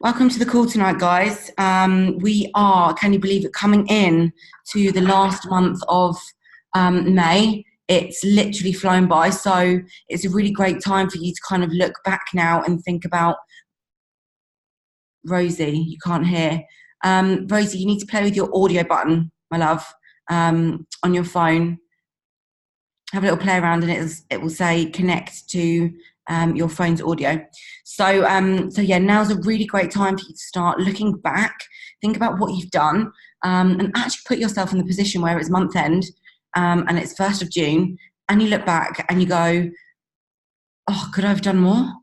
Welcome to the call tonight, guys. We are, can you believe it, coming in to the last month of May. It's literally flown by, so it's a really great time for you to kind of look back now and think about Rosie. You can't hear. Rosie, you need to play with your audio button, my love, on your phone. Have a little play around and it will say connect to your phone's audio. So yeah, now's a really great time for you to start looking back, think about what you've done, and actually put yourself in the position where it's month end and it's 1st of June, and you look back and you go, oh, could I have done more?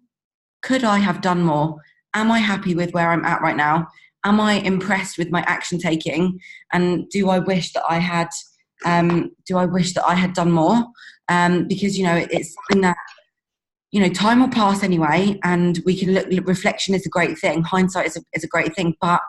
Could I have done more? Am I happy with where I'm at right now? Am I impressed with my action taking? And do I wish that I had done more? Because, you know, it's something that, you know, time will pass anyway, and we can look, reflection is a great thing. Hindsight is a great thing, but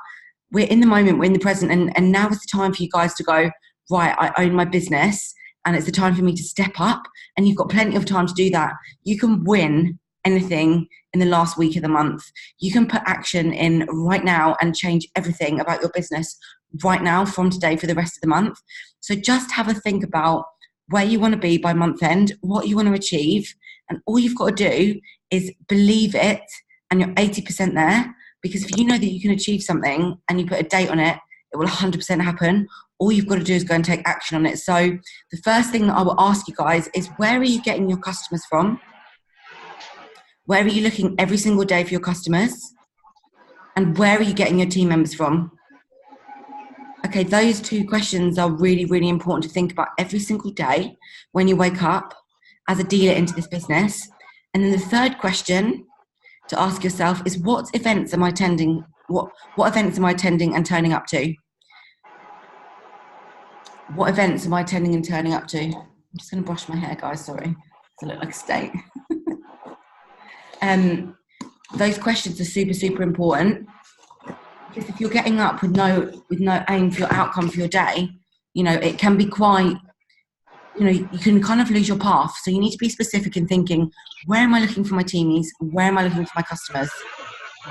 we're in the moment, we're in the present, and now is the time for you guys to go, right, I own my business, and it's the time for me to step up, and you've got plenty of time to do that. You can win anything in the last week of the month. You can put action in right now and change everything about your business right now from today for the rest of the month. So just have a think about where you want to be by month end, what you want to achieve, and all you've got to do is believe it, and you're 80% there, because if you know that you can achieve something and you put a date on it, it will 100% happen. All you've got to do is go and take action on it. So the first thing that I will ask you guys is, where are you getting your customers from? Where are you looking every single day for your customers? And where are you getting your team members from? Okay, those two questions are really, really important to think about every single day when you wake up as a dealer into this business. And then the third question to ask yourself is, what events am I attending? What events am I attending and turning up to? What events am I attending and turning up to? I'm just going to brush my hair, guys, sorry. I look like a steak. Those questions are super, super important, because if you're getting up with no aim for your outcome for your day, you know, it can be quite, you know, you can kind of lose your path. So you need to be specific in thinking, where am I looking for my teamies? Where am I looking for my customers?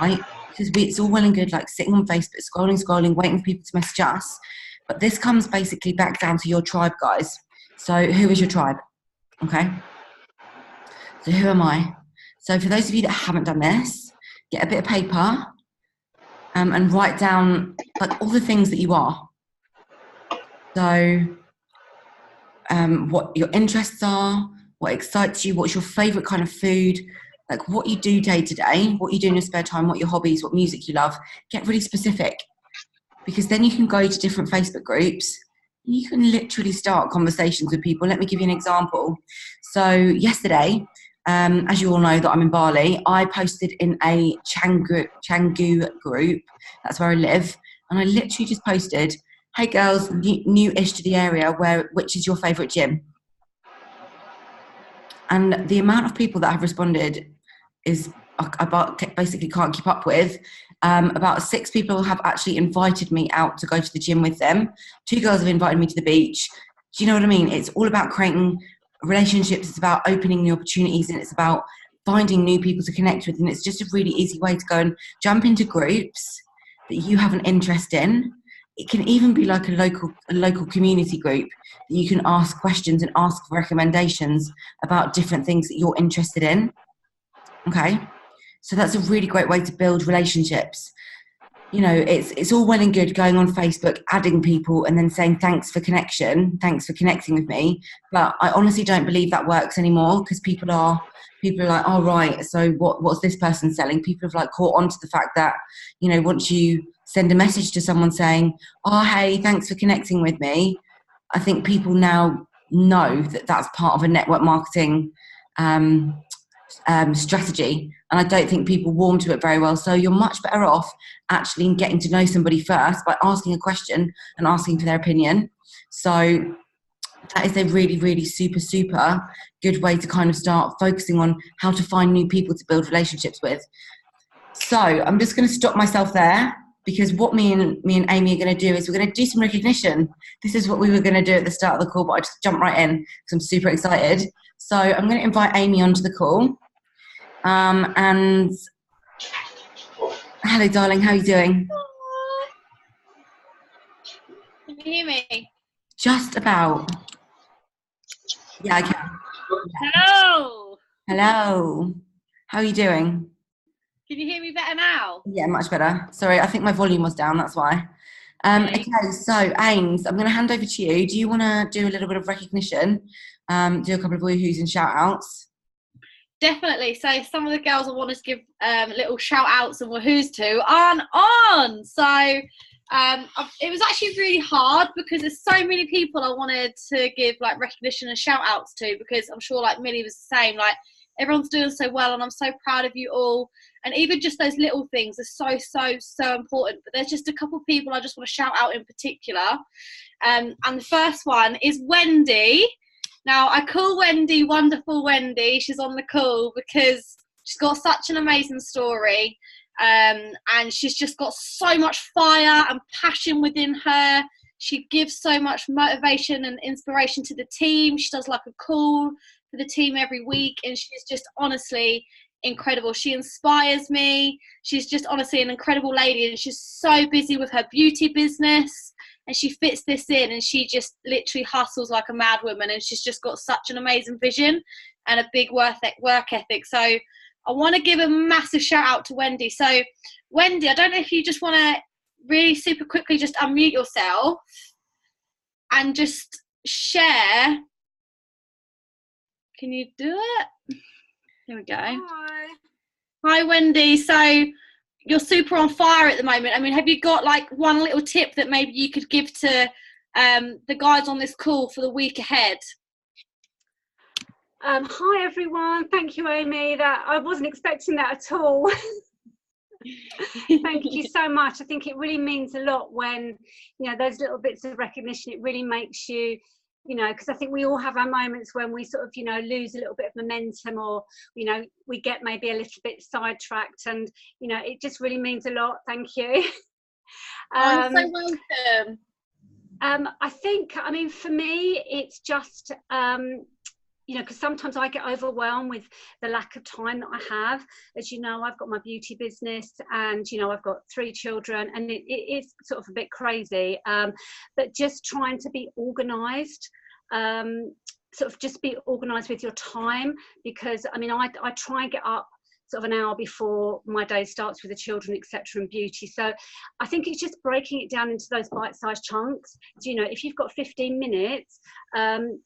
Right? Because it's all well and good, like sitting on Facebook, scrolling, waiting for people to message us. But this comes basically back down to your tribe, guys. So who is your tribe? Okay. So who am I? So for those of you that haven't done this, get a bit of paper and write down like all the things that you are. So what your interests are, what excites you, what's your favorite kind of food, like what you do day to day, what you do in your spare time, what your hobbies, what music you love. Get really specific, because then you can go to different Facebook groups. You can literally start conversations with people. Let me give you an example. So yesterday, as you all know that I'm in Bali, I posted in a Canggu group, that's where I live, and I literally just posted, hey girls, new-ish to the area, which is your favourite gym? And the amount of people that have responded is, I basically can't keep up with. About 6 people have actually invited me out to go to the gym with them. 2 girls have invited me to the beach. Do you know what I mean? It's all about creating relationships. It's about opening new opportunities, and it's about finding new people to connect with. And it's just a really easy way to go and jump into groups that you have an interest in. It can even be like a local community group that you can ask questions and ask for recommendations about different things that you're interested in. Okay, so that's a really great way to build relationships. You know, it's all well and good going on Facebook, adding people and then saying thanks for connecting with me, but I honestly don't believe that works anymore, because people are like, oh right, so what's this person selling? People have like caught on to the fact that, you know, once you send a message to someone saying, oh hey, thanks for connecting with me, I think people now know that that's part of a network marketing strategy, and I don't think people warm to it very well. So you're much better off actually in getting to know somebody first by asking a question and asking for their opinion. So that is a really, really super, super good way to kind of start focusing on how to find new people to build relationships with. So I'm just going to stop myself there, because what me and Amy are going to do is we're going to do some recognition. This is what we were going to do at the start of the call, but I just jumped right in because I'm super excited. So I'm going to invite Amy onto the call. And Hello, darling. How are you doing? Can you hear me? Just about. Yeah, I can. Hello. Hello. How are you doing? Can you hear me better now? Yeah, much better. Sorry, I think my volume was down. That's why. Okay, so Ames, I'm going to hand over to you. Do you want to do a little bit of recognition? Do a couple of woohoos and shout outs? Definitely. So some of the girls I wanted to give little shout outs and woohoos to aren't on. So it was actually really hard because there's so many people I wanted to give like recognition and shout outs to, because I'm sure like Millie was the same. Like everyone's doing so well and I'm so proud of you all. And even just those little things are so important. But there's just a couple of people I just want to shout out in particular. And the first one is Wendy. Now, I call Wendy Wonderful Wendy. She's on the call because she's got such an amazing story. And she's just got so much fire and passion within her. She gives so much motivation and inspiration to the team. She does like a call for the team every week. And she's just honestly incredible. She inspires me. She's just honestly an incredible lady. And she's so busy with her beauty business. And she fits this in and she just literally hustles like a mad woman, and she's just got such an amazing vision and a big work ethic. So I want to give a massive shout out to Wendy. So Wendy, I don't know if you just want to really super quickly just unmute yourself and just share. Can you do it? Here we go. Hi Wendy. So you're super on fire at the moment. I mean, have you got like one little tip that maybe you could give to the guys on this call for the week ahead? Hi everyone. Thank you, Amy. That I wasn't expecting that at all. Thank you so much. I think it really means a lot when, you know, those little bits of recognition, it really makes you, you know, because I think we all have our moments when we sort of, you know, lose a little bit of momentum, or, you know, we get maybe a little bit sidetracked, and, you know, it just really means a lot. Thank you. You're so welcome. I think, I mean, for me, it's just, you know, because sometimes I get overwhelmed with the lack of time that I have. As you know, I've got my beauty business and, you know, I've got 3 children, and it is sort of a bit crazy. But just trying to be organised, sort of just be organised with your time, because, I mean, I try and get up sort of an hour before my day starts with the children, etc., and beauty. So I think it's just breaking it down into those bite-sized chunks. So, you know, if you've got 15 minutes,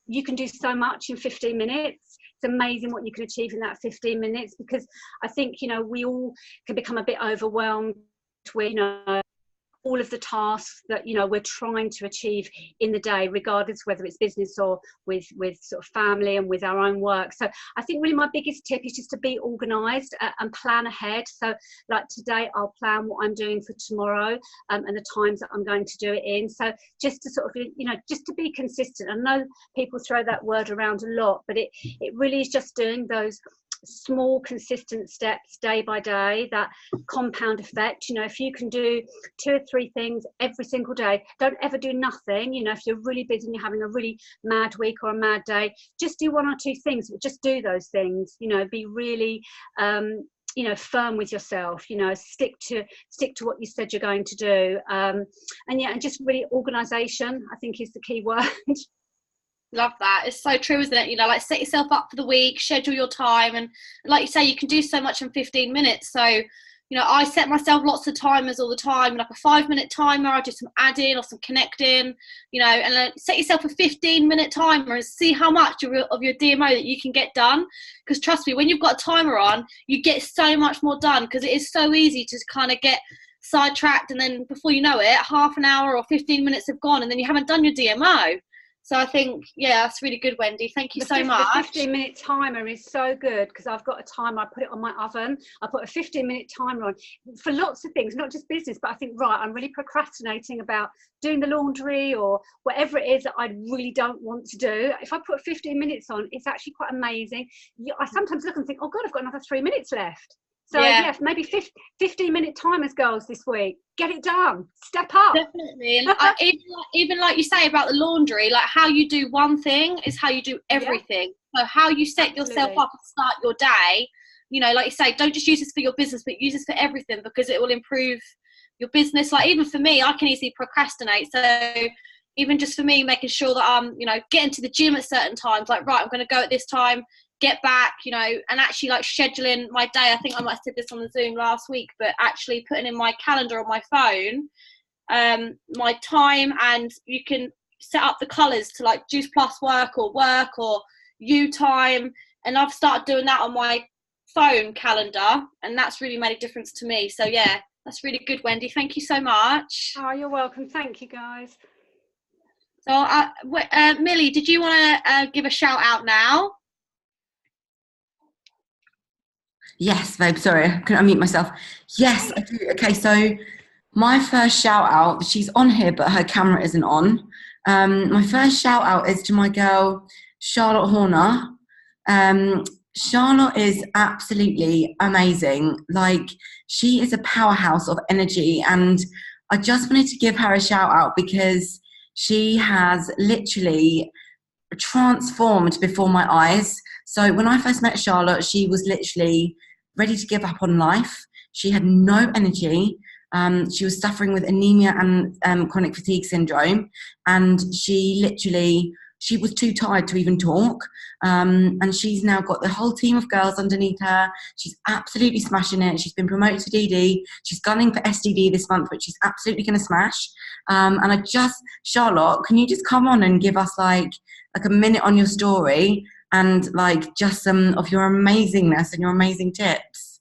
you can do so much in 15 minutes. It's amazing what you can achieve in that 15 minutes, because I think, you know, we all can become a bit overwhelmed with, you know, all of the tasks that, you know, we're trying to achieve in the day, regardless whether it's business or with sort of family and with our own work. So I think really my biggest tip is just to be organised and plan ahead. So like today, I'll plan what I'm doing for tomorrow and the times that I'm going to do it in. So just to sort of, you know, just to be consistent. I know people throw that word around a lot, but it really is just doing those small consistent steps day by day, that compound effect. You know, if you can do 2 or 3 things every single day, don't ever do nothing. You know, if you're really busy and you're having a really mad week or a mad day, just do 1 or 2 things, but just do those things. You know, be really you know, firm with yourself, you know, stick to what you said you're going to do. And yeah, and just really organisation, I think, is the key word. Love that. It's so true, isn't it? You know, like set yourself up for the week, schedule your time, and like you say, you can do so much in 15 minutes. So, you know, I set myself lots of timers all the time, like a 5-minute timer. I do some adding or some connecting, you know, and then set yourself a 15-minute timer and see how much of your DMO that you can get done. Because trust me, when you've got a timer on, you get so much more done, because it is so easy to kind of get sidetracked, and then before you know it, half an hour or 15 minutes have gone, and then you haven't done your DMO. So I think, yeah, that's really good, Wendy. Thank you so much. The 15-minute timer is so good, because I've got a timer. I put it on my oven. I put a 15-minute timer on for lots of things, not just business, but I think, right, I'm really procrastinating about doing the laundry or whatever it is that I really don't want to do. If I put 15 minutes on, it's actually quite amazing. I sometimes look and think, oh God, I've got another 3 minutes left. So yeah, maybe 15-minute timers, girls, this week. Get it done. Step up. Definitely. And even like you say about the laundry, like how you do one thing is how you do everything. Yeah. So how you set yourself up and start your day you know, like you say, don't just use this for your business, but use this for everything, because it will improve your business. Like even for me, I can easily procrastinate. So even just for me, making sure that I'm, you know, getting to the gym at certain times, like, right, I'm going to go at this time, get back, you know, and actually like scheduling my day. I think I might have said this on the Zoom last week, but actually putting in my calendar on my phone, my time, and you can set up the colours to like Juice Plus work or you time. And I've started doing that on my phone calendar, and that's really made a difference to me. So yeah, that's really good, Wendy. Thank you so much. Oh, you're welcome. Thank you, guys. So Millie, did you want to give a shout out now? Yes, babe, sorry, I couldn't unmute myself. Yes, I do. Okay, so my first shout out, she's on here, but her camera isn't on. My first shout out is to my girl, Charlotte Horner. Charlotte is absolutely amazing. Like, she is a powerhouse of energy, and I just wanted to give her a shout out because she has literally transformed before my eyes. So when I first met Charlotte, she was literally ready to give up on life. She had no energy. She was suffering with anemia and chronic fatigue syndrome, and she was too tired to even talk. And she's now got the whole team of girls underneath her. She's absolutely smashing it. She's been promoted to DD. She's gunning for SDD this month, which she's absolutely going to smash. And Charlotte, can you just come on and give us like a minute on your story and like just some of your amazingness and your amazing tips?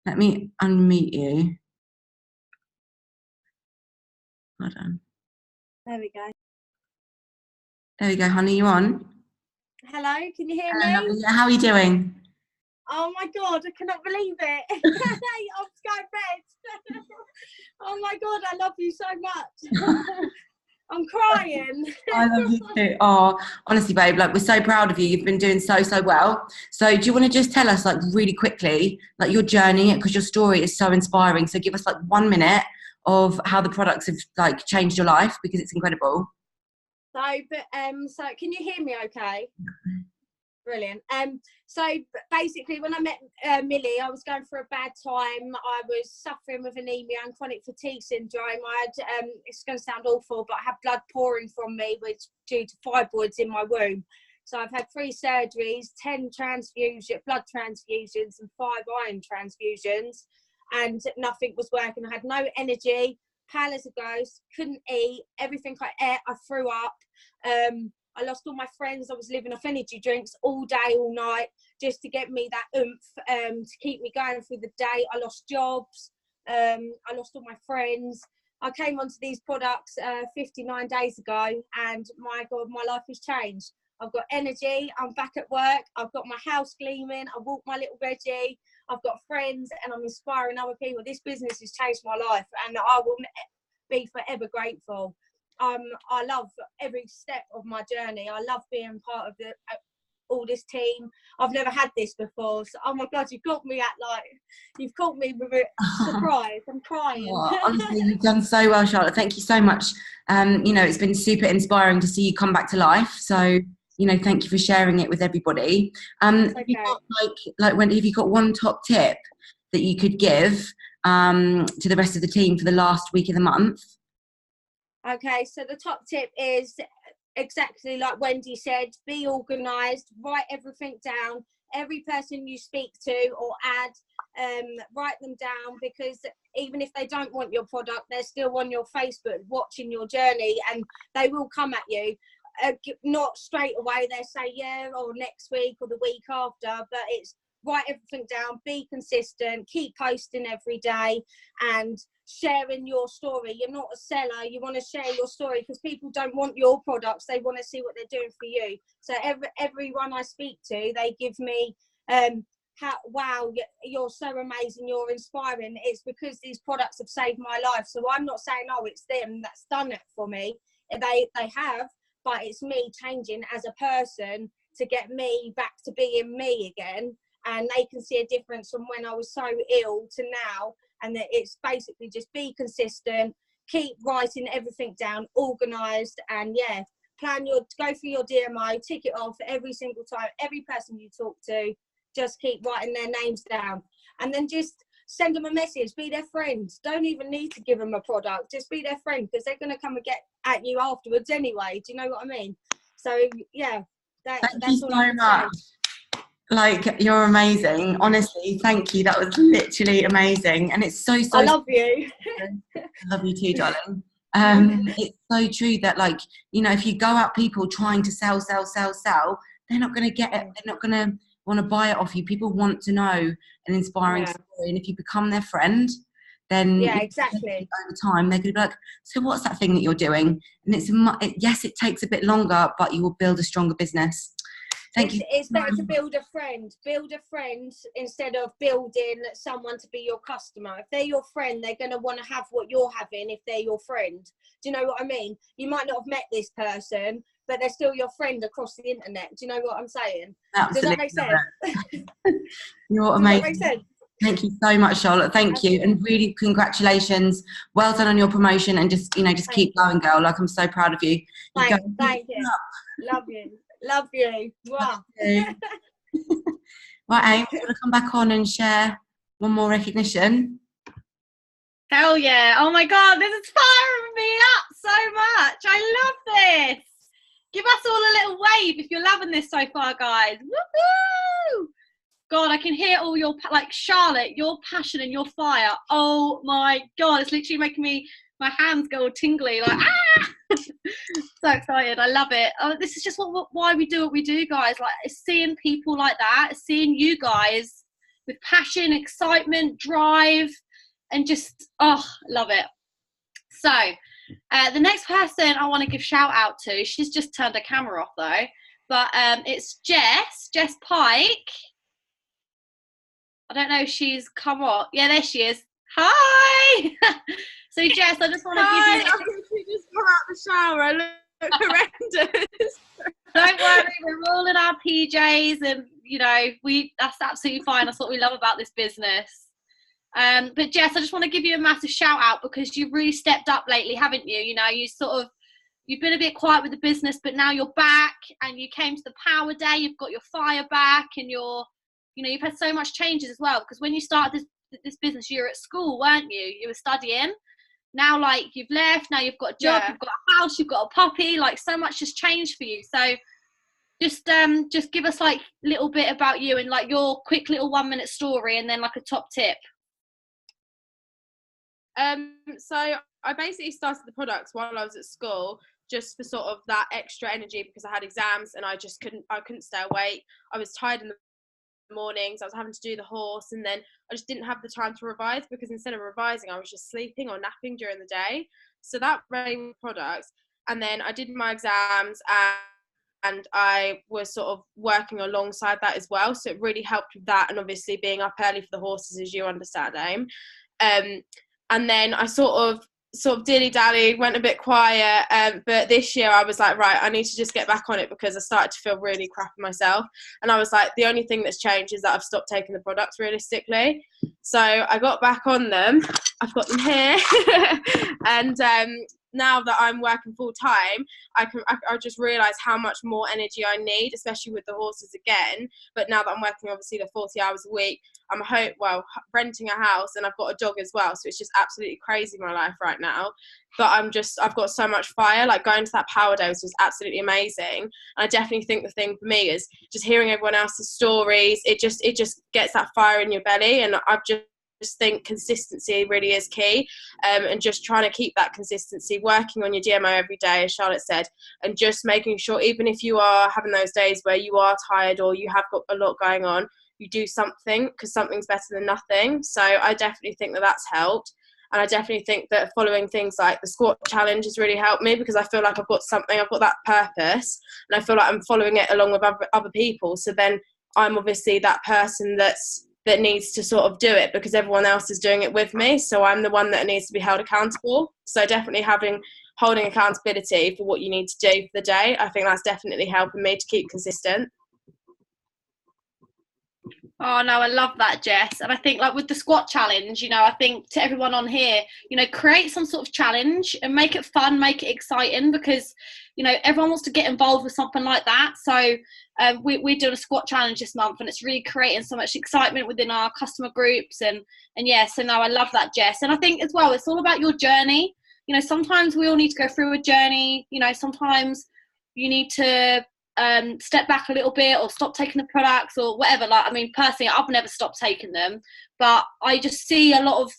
Let me unmute you. Hold on. There we go. There we go, honey. You on? Hello, can you hear Hello, me? lovely. How are you doing? Oh my god, I cannot believe it. I'm sky bed. Oh my god, I love you so much. I'm crying. I love you too. Oh, honestly, babe, like we're so proud of you. You've been doing so well. So do you want to just tell us like really quickly, like your journey, because your story is so inspiring. So give us like 1 minute of how the products have like changed your life, because it's incredible. So can you hear me okay? Brilliant. So basically when I met Millie, I was going through a bad time. I was suffering with anemia and chronic fatigue syndrome. I had, it's going to sound awful, but I had blood pouring from me, which due to fibroids in my womb. So I've had 3 surgeries, 10 blood transfusions and 5 iron transfusions, and nothing was working. I had no energy, pale as a ghost, couldn't eat, everything I ate, I threw up. I lost all my friends. I was living off energy drinks all day, all night, just to get me that oomph, to keep me going through the day. I lost jobs. I lost all my friends. I came onto these products 59 days ago, and my God, my life has changed. I've got energy. I'm back at work. I've got my house gleaming. I walk my little Reggie. I've got friends, and I'm inspiring other people. This business has changed my life, and I will be forever grateful. I love every step of my journey. I love being part of all this team. I've never had this before, so oh my God, you've caught me with a surprise. I'm crying. Oh, honestly, you've done so well, Charlotte. Thank you so much. You know, it's been super inspiring to see you come back to life. So, you know, thank you for sharing it with everybody. Okay. Have you got, like Wendy, have you got one top tip that you could give to the rest of the team for the last week of the month? Okay, so the top tip is exactly like Wendy said, be organised, write everything down. Every person you speak to or add, write them down, because even if they don't want your product, they're still on your Facebook watching your journey, and they will come at you. Not straight away, they say yeah, or next week or the week after, but it's write everything down, be consistent, keep posting every day and sharing your story. You're not a seller, you want to share your story, because people don't want your products, they want to see what they're doing for you. So everyone I speak to, they give me wow, you're so amazing, you're inspiring. It's because these products have saved my life. So I'm not saying, oh, it's them that's done it for me. They have, but it's me changing as a person to get me back to being me again. And they can see a difference from when I was so ill to now. And that it's basically just be consistent, keep writing everything down, organised, and yeah, go through your DMO, tick it off every single time. Every person you talk to, just keep writing their names down, and then just send them a message. Be their friend. Don't even need to give them a product. Just be their friend, because they're going to come and get at you afterwards anyway. Do you know what I mean? So yeah, Thank that's you all so I can much. say. Like, you're amazing. Honestly, thank you. That was literally amazing. And it's so I love you. I love you too, darling. It's so true that, like, you know, if you go out people trying to sell, they're not going to get it. They're not going to want to buy it off you. People want to know an inspiring story. And if you become their friend, then yeah, exactly. over time, they're going to be like, so what's that thing that you're doing? And yes, it takes a bit longer, but you will build a stronger business. It's better to build a friend. Build a friend instead of building someone to be your customer. If they're your friend, they're going to want to have what you're having if they're your friend. Do you know what I mean? You might not have met this person, but they're still your friend across the internet. Do you know what I'm saying? Absolutely. Does that make sense? You're amazing. Does that make sense? Thank you so much, Charlotte. Thank you. And really, congratulations. Well done on your promotion, and just keep going, girl. Like, I'm so proud of you. Thank you. Love you. Love you. Wow. Right, Amy, you want to come back on and share one more recognition? Hell yeah. Oh my God, this is firing me up so much. I love this. Give us all a little wave if you're loving this so far, guys. Woohoo! God, I can hear all your, like, Charlotte, your passion and your fire. Oh my God, it's literally making my hands go all tingly, like, ah! So excited. I love it. This is just why we do what we do, guys. Like, it's seeing people like that, seeing you guys with passion, excitement, drive, and just, love it. So the next person I want to give shout out to, she's just turned her camera off though, but it's Jess Pike. I don't know if she's come on. Yeah, there she is. Hi. So Jess, I just want to give you. She just got out the shower. I look horrendous. Don't worry, we're all in our PJs, and that's absolutely fine. That's what we love about this business. But Jess, I just want to give you a massive shout out because you've really stepped up lately, haven't you? You know, you've been a bit quiet with the business, but now you're back, and you came to the Power Day. You've got your fire back, and you've had so much changes as well. Because when you started this business, you were at school, weren't you? You were studying. Now, like, you've left. Now you've got a job. Yeah. You've got a house. You've got a puppy. Like, so much has changed for you. So, just give us like a little bit about you and like your quick little 1-minute story, and then like a top tip. So I basically started the products while I was at school, just for sort of that extra energy, because I had exams and I couldn't stay awake. I was tired in the mornings. I was having to do the horse, and then I just didn't have the time to revise, because instead of revising, I was just sleeping or napping during the day. So that made products, and then I did my exams, and I was sort of working alongside that as well. So it really helped with that, and obviously being up early for the horses, as you understand, Aim. And then I sort of dilly-dally, went a bit quiet, but this year I was like, right, I need to just get back on it, because I started to feel really crap myself, and I was like, the only thing that's changed is that I've stopped taking the products realistically. So I got back on them. I've got them here. And now that I'm working full time, I just realise how much more energy I need, especially with the horses again. But now that I'm working obviously the 40 hours a week, I'm renting a house, and I've got a dog as well. So it's just absolutely crazy my life right now. But I've got so much fire. Like, going to that Power Day was just absolutely amazing. And I definitely think the thing for me is just hearing everyone else's stories. It just gets that fire in your belly, and I've just think consistency really is key, and just trying to keep that consistency, working on your DMO every day, as Charlotte said, and just making sure, even if you are having those days where you are tired or you have got a lot going on, you do something, because something's better than nothing. So I definitely think that that's helped. And I definitely think that following things like the squat challenge has really helped me, because I feel like I've got that purpose, and I feel like I'm following it along with other people. So then I'm obviously that person that needs to sort of do it, because everyone else is doing it with me. So I'm the one that needs to be held accountable. So definitely holding accountability for what you need to do for the day, I think that's definitely helping me to keep consistent. Oh no, I love that, Jess. And I think like with the squat challenge, you know, I think to everyone on here, you know, create some sort of challenge and make it fun, make it exciting, because, you know, everyone wants to get involved with something like that. So we're doing a squat challenge this month, and it's really creating so much excitement within our customer groups. And yeah, so no, I love that, Jess. And I think as well, it's all about your journey. You know, sometimes we all need to go through a journey. You know, sometimes you need to step back a little bit or stop taking the products or whatever. Like, I mean, personally, I've never stopped taking them, but I just see a lot of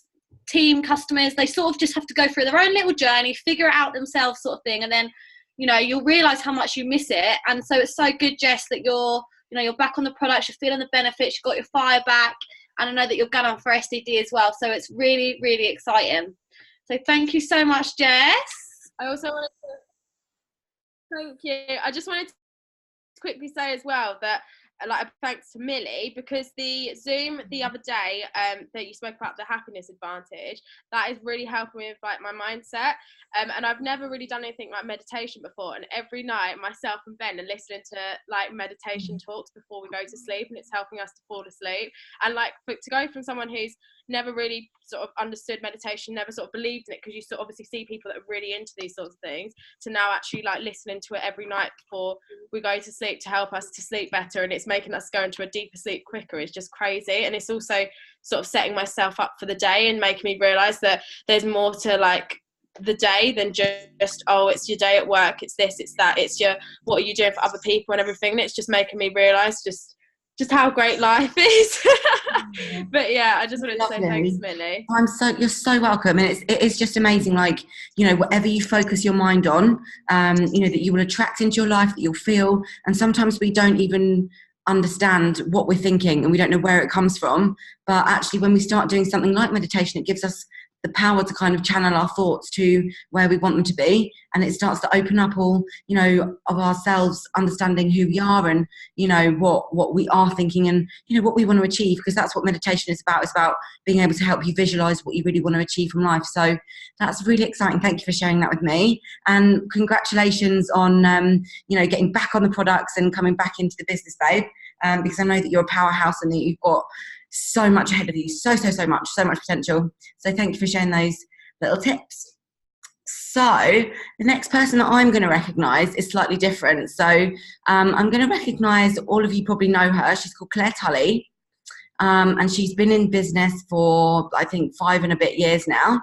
team customers, they sort of just have to go through their own little journey, figure it out themselves, sort of thing, and then, you know, you'll realize how much you miss it. And so it's so good, Jess, that you're back on the products, you're feeling the benefits, you've got your fire back, and I know that you're going on for SDD as well. So it's really, really exciting. So thank you so much, Jess. I also wanted to thank you. I just wanted to quickly say as well that like thanks to Millie, because the Zoom the other day that you spoke about, the happiness advantage, that is really helping me with like my mindset, and I've never really done anything like meditation before, and every night myself and Ben are listening to like meditation talks before we go to sleep, and it's helping us to fall asleep. And like to go from someone who's never really sort of understood meditation, never sort of believed in it, because you sort of obviously see people that are really into these sorts of things, to now actually like listening to it every night before we go to sleep to help us to sleep better, and it's making us go into a deeper sleep quicker, is just crazy. And it's also sort of setting myself up for the day and making me realize that there's more to like the day than just, oh, it's your day at work, it's this, it's that, it's your, what are you doing for other people and everything. And it's just making me realize just how great life is. But yeah, I just wanted to say thanks, Millie. You're so welcome. And it is just amazing, like, you know, whatever you focus your mind on, you know, that you will attract into your life, that you'll feel. And sometimes we don't even understand what we're thinking and we don't know where it comes from. But actually, when we start doing something like meditation, it gives us the power to kind of channel our thoughts to where we want them to be, and it starts to open up all, you know, of ourselves, understanding who we are and, you know, what we are thinking and, you know, what we want to achieve, because that's what meditation is about. It's about being able to help you visualize what you really want to achieve from life. So that's really exciting. Thank you for sharing that with me, and congratulations on you know, getting back on the products and coming back into the business, babe, because I know that you're a powerhouse and that you've got so much ahead of you, so much potential. So thank you for sharing those little tips. So the next person that I'm going to recognise is slightly different. So I'm going to recognise, all of you probably know her. She's called Claire Tully, and she's been in business for, I think, 5 and a bit years now.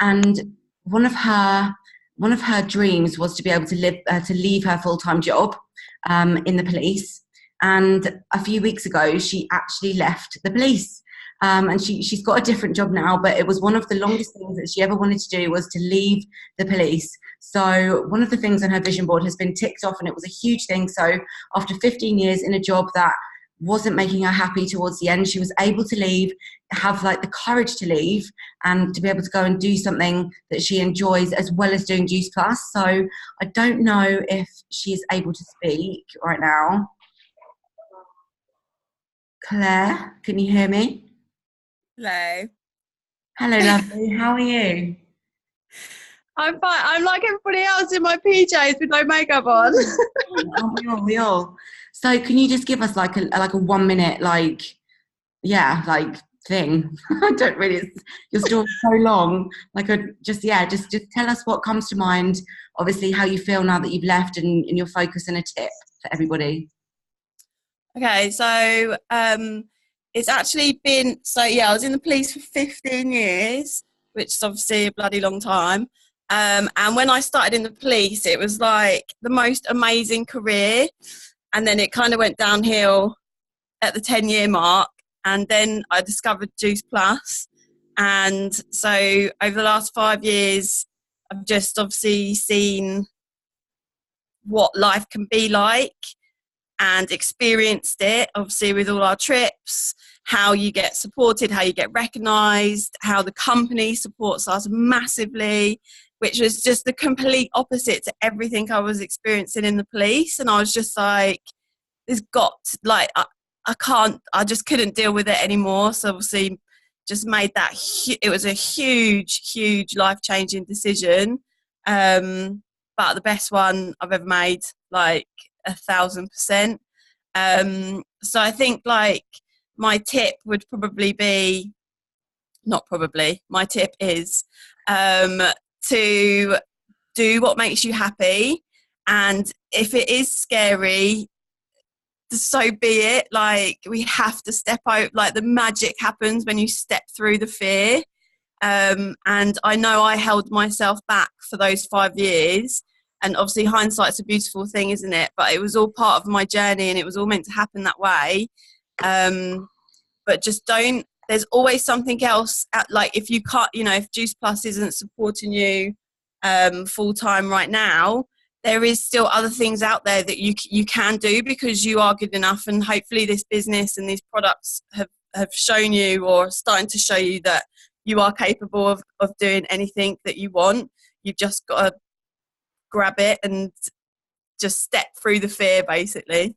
And one of her dreams was to be able to leave her full-time job in the police. And a few weeks ago, she actually left the police. And she's got a different job now, but it was one of the longest things that she ever wanted to do, was to leave the police. So one of the things on her vision board has been ticked off, and it was a huge thing. So after 15 years in a job that wasn't making her happy towards the end, she was able to leave, have like the courage to leave, and to be able to go and do something that she enjoys, as well as doing Juice Plus. So I don't know if she is able to speak right now. Claire, can you hear me? Hello. Hello, lovely. How are you? I'm fine. I'm like everybody else in my PJs with no makeup on. We all. So can you just give us like a 1 minute, thing? I don't really, your story's so long. Just tell us what comes to mind. Obviously, how you feel now that you've left, and your focus, and a tip for everybody. Okay, so it's actually been, I was in the police for 15 years, which is obviously a bloody long time. And when I started in the police, it was like the most amazing career. And then it kind of went downhill at the 10-year mark. And then I discovered Juice Plus. And so over the last 5 years, I've just obviously seen what life can be like, and experienced it, obviously, with all our trips, how you get supported, how you get recognised, how the company supports us massively, which was just the complete opposite to everything I was experiencing in the police. And I was just like, I just couldn't deal with it anymore. So obviously just made that, it was a huge life-changing decision. But the best one I've ever made, like 1,000%. So I think like my tip would probably be, not probably, my tip is to do what makes you happy. And if it is scary, so be it. Like, we have to step out, like the magic happens when you step through the fear. And I know I held myself back for those 5 years, and obviously hindsight's a beautiful thing, isn't it? But it was all part of my journey, and it was all meant to happen that way. But just don't, there's always something else like, if you can't, you know, if Juice Plus isn't supporting you full time right now, there is still other things out there that you can do, because you are good enough, and hopefully this business and these products have shown you, or starting to show you, that you are capable of doing anything that you want. You've just got to grab it and just step through the fear, basically.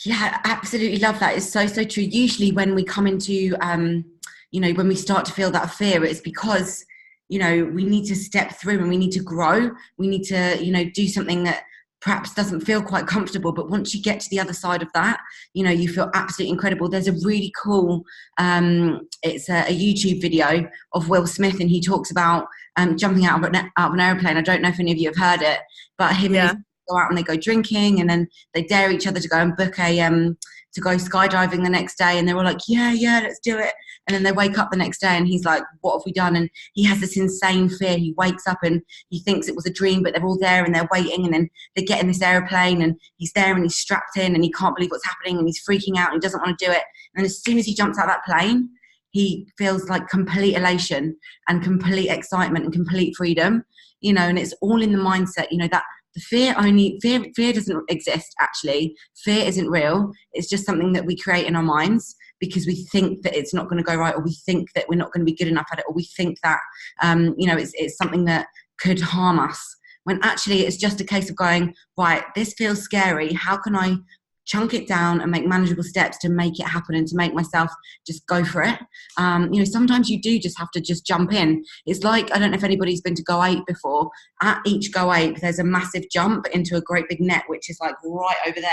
Yeah, absolutely love that. It's so true. Usually when we come into, you know, when we start to feel that fear, it's because, you know, we need to step through and we need to grow. We need to, you know, do something that perhaps doesn't feel quite comfortable, but once you get to the other side of that, you know, you feel absolutely incredible. There's a really cool, it's a YouTube video of Will Smith, and he talks about jumping out of an airplane. I don't know if any of you have heard it, but him and his go out and they go drinking, and then they dare each other to go and book a to go skydiving the next day, and they're all like, yeah, let's do it. And then they wake up the next day and he's like, what have we done? And he has this insane fear. He wakes up and he thinks it was a dream, but they're all there and they're waiting, and then they get in this aeroplane and he's there and he's strapped in and he can't believe what's happening, and he's freaking out and he doesn't want to do it. And as soon as he jumps out of that plane, he feels like complete elation and complete excitement and complete freedom, you know. And it's all in the mindset, you know, that the fear doesn't exist. Actually, fear isn't real. It's just something that we create in our minds, because we think that it's not going to go right, or we think that we're not going to be good enough at it, or we think that you know, it's something that could harm us, when actually it's just a case of going, right, this feels scary, how can I chunk it down and make manageable steps to make it happen, and to make myself just go for it. You know, sometimes you do just have to just jump in. It's like, I don't know if anybody's been to Go 8 before. At each Go 8 there's a massive jump into a great big net, which is like right over there.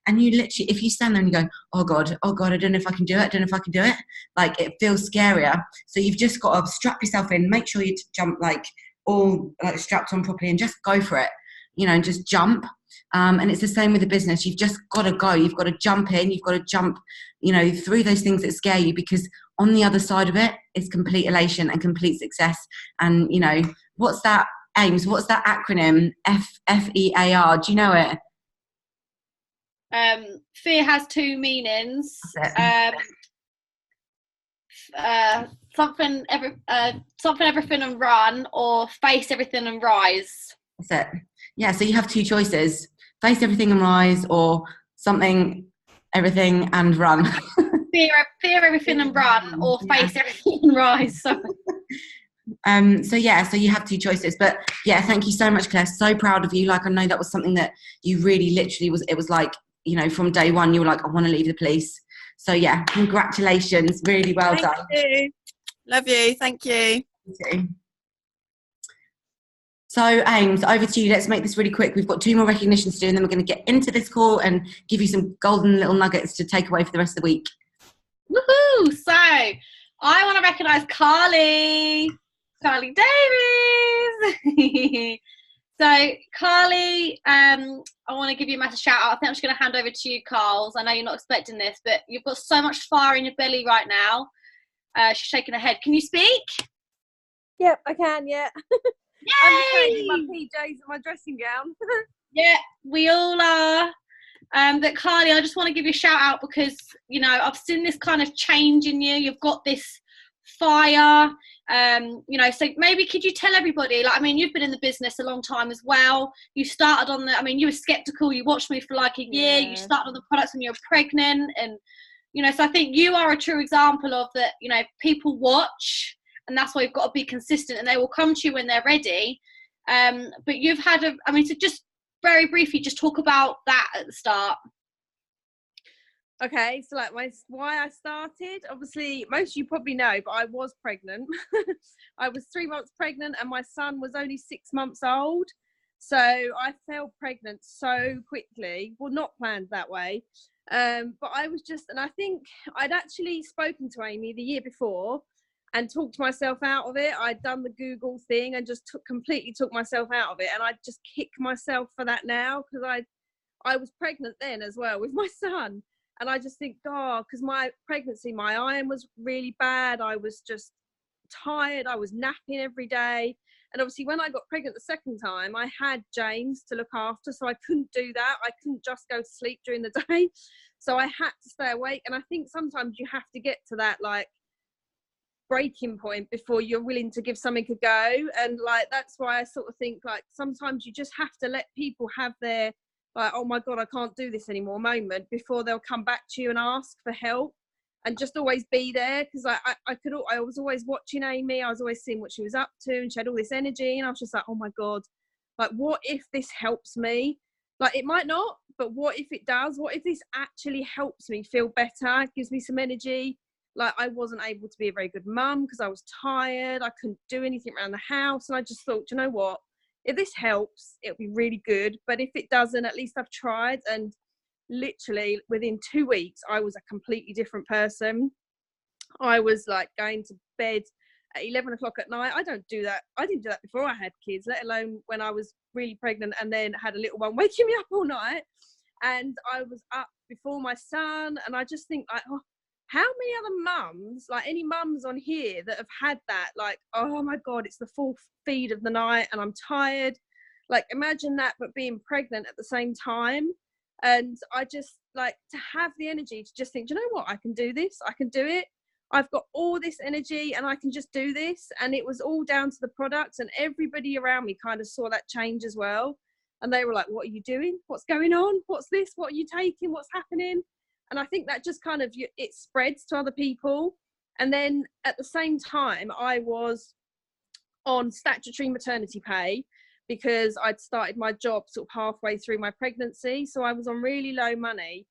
And you literally, if you stand there and you go, oh God, I don't know if I can do it, like, it feels scarier. So you've just got to strap yourself in, make sure you jump like all like strapped on properly, and just go for it, you know, and just jump. And it's the same with the business. You've just got to go. You've got to jump in. You've got to jump, you know, through those things that scare you, because on the other side of it is complete elation and complete success. And, you know, what's that, Ames? What's that acronym? FEAR. Do you know it? Fear has two meanings. Something everything and run, or face everything and rise. That's it. Yeah, so you have two choices: face everything and rise, or something, everything and run. fear everything and run, or face everything and rise. So so you have two choices. But yeah, thank you so much, Claire. So proud of you. Like, I know that was something that you really literally it was like, you know, from day one you were like, I want to leave the police. So yeah, congratulations, really well done. Thank you. Love you. Thank you. You too. So Ames, over to you. Let's make this really quick. We've got 2 more recognitions to do, and then we're going to get into this call and give you some golden little nuggets to take away for the rest of the week. Woohoo! So I want to recognise Carly Davies. So Carly, I want to give you a massive shout out. I think I'm just going to hand over to you, Carls. I know you're not expecting this, but you've got so much fire in your belly right now. She's shaking her head. Can you speak? Yep, I can, yeah. Yay! I'm just wearing my PJs and my dressing gown. Yeah, we all are. But Carly, I just want to give you a shout out, because, you know, I've seen this kind of change in you. You've got this fire, you know, so maybe could you tell everybody, like, I mean, you've been in the business a long time as well. You started on you were skeptical. You watched me for like a year. You started on the products when you were pregnant, and, you know, so I think you are a true example of that. You know, people watch, and that's why you've got to be consistent, and they will come to you when they're ready. But you've had so just very briefly, just talk about that at the start. Okay, so like why I started, obviously most of you probably know, but I was pregnant. I was 3 months pregnant and my son was only 6 months old. So I fell pregnant so quickly. Well, not planned that way. But I was just, and I think I'd actually spoken to Amy the year before and talked myself out of it. I'd done the Google thing and just completely took myself out of it. And I just kick myself for that now, because I was pregnant then as well with my son. And I just think, God, because my pregnancy, my iron was really bad. I was just tired. I was napping every day. And obviously when I got pregnant the second time, I had James to look after, so I couldn't do that. I couldn't just go to sleep during the day. So I had to stay awake. And I think sometimes you have to get to that like breaking point before you're willing to give something a go. And like, that's why I sort of think like sometimes you just have to let people have their like, oh my God, I can't do this anymore moment before they'll come back to you and ask for help. And just always be there, because I was always watching Amy. I was always seeing what she was up to, and she had all this energy, and I was just like, oh my God, like what if this helps me? Like it might not, but what if it does? What if this actually helps me feel better, gives me some energy? Like I wasn't able to be a very good mum because I was tired. I couldn't do anything around the house, and I just thought, you know what? If this helps, it'll be really good. But if it doesn't, at least I've tried. And literally within 2 weeks I was a completely different person. I was like going to bed at 11 o'clock at night. I didn't do that before I had kids, let alone when I was really pregnant and then had a little one waking me up all night. And I was up before my son, and I just think like, oh, how many other mums, like any mums on here that have had that, like, oh my God, it's the fourth feed of the night and I'm tired. Like imagine that, but being pregnant at the same time. And I just like to have the energy to just think, do you know what, I can do this, I can do it, I've got all this energy and I can just do this. And it was all down to the products, and everybody around me kind of saw that change as well. And they were like, what are you doing, what's going on, what's this, what are you taking, what's happening? And I think that just kind of it spreads to other people. And then at the same time I was on statutory maternity pay, because I'd started my job sort of halfway through my pregnancy. So I was on really low money.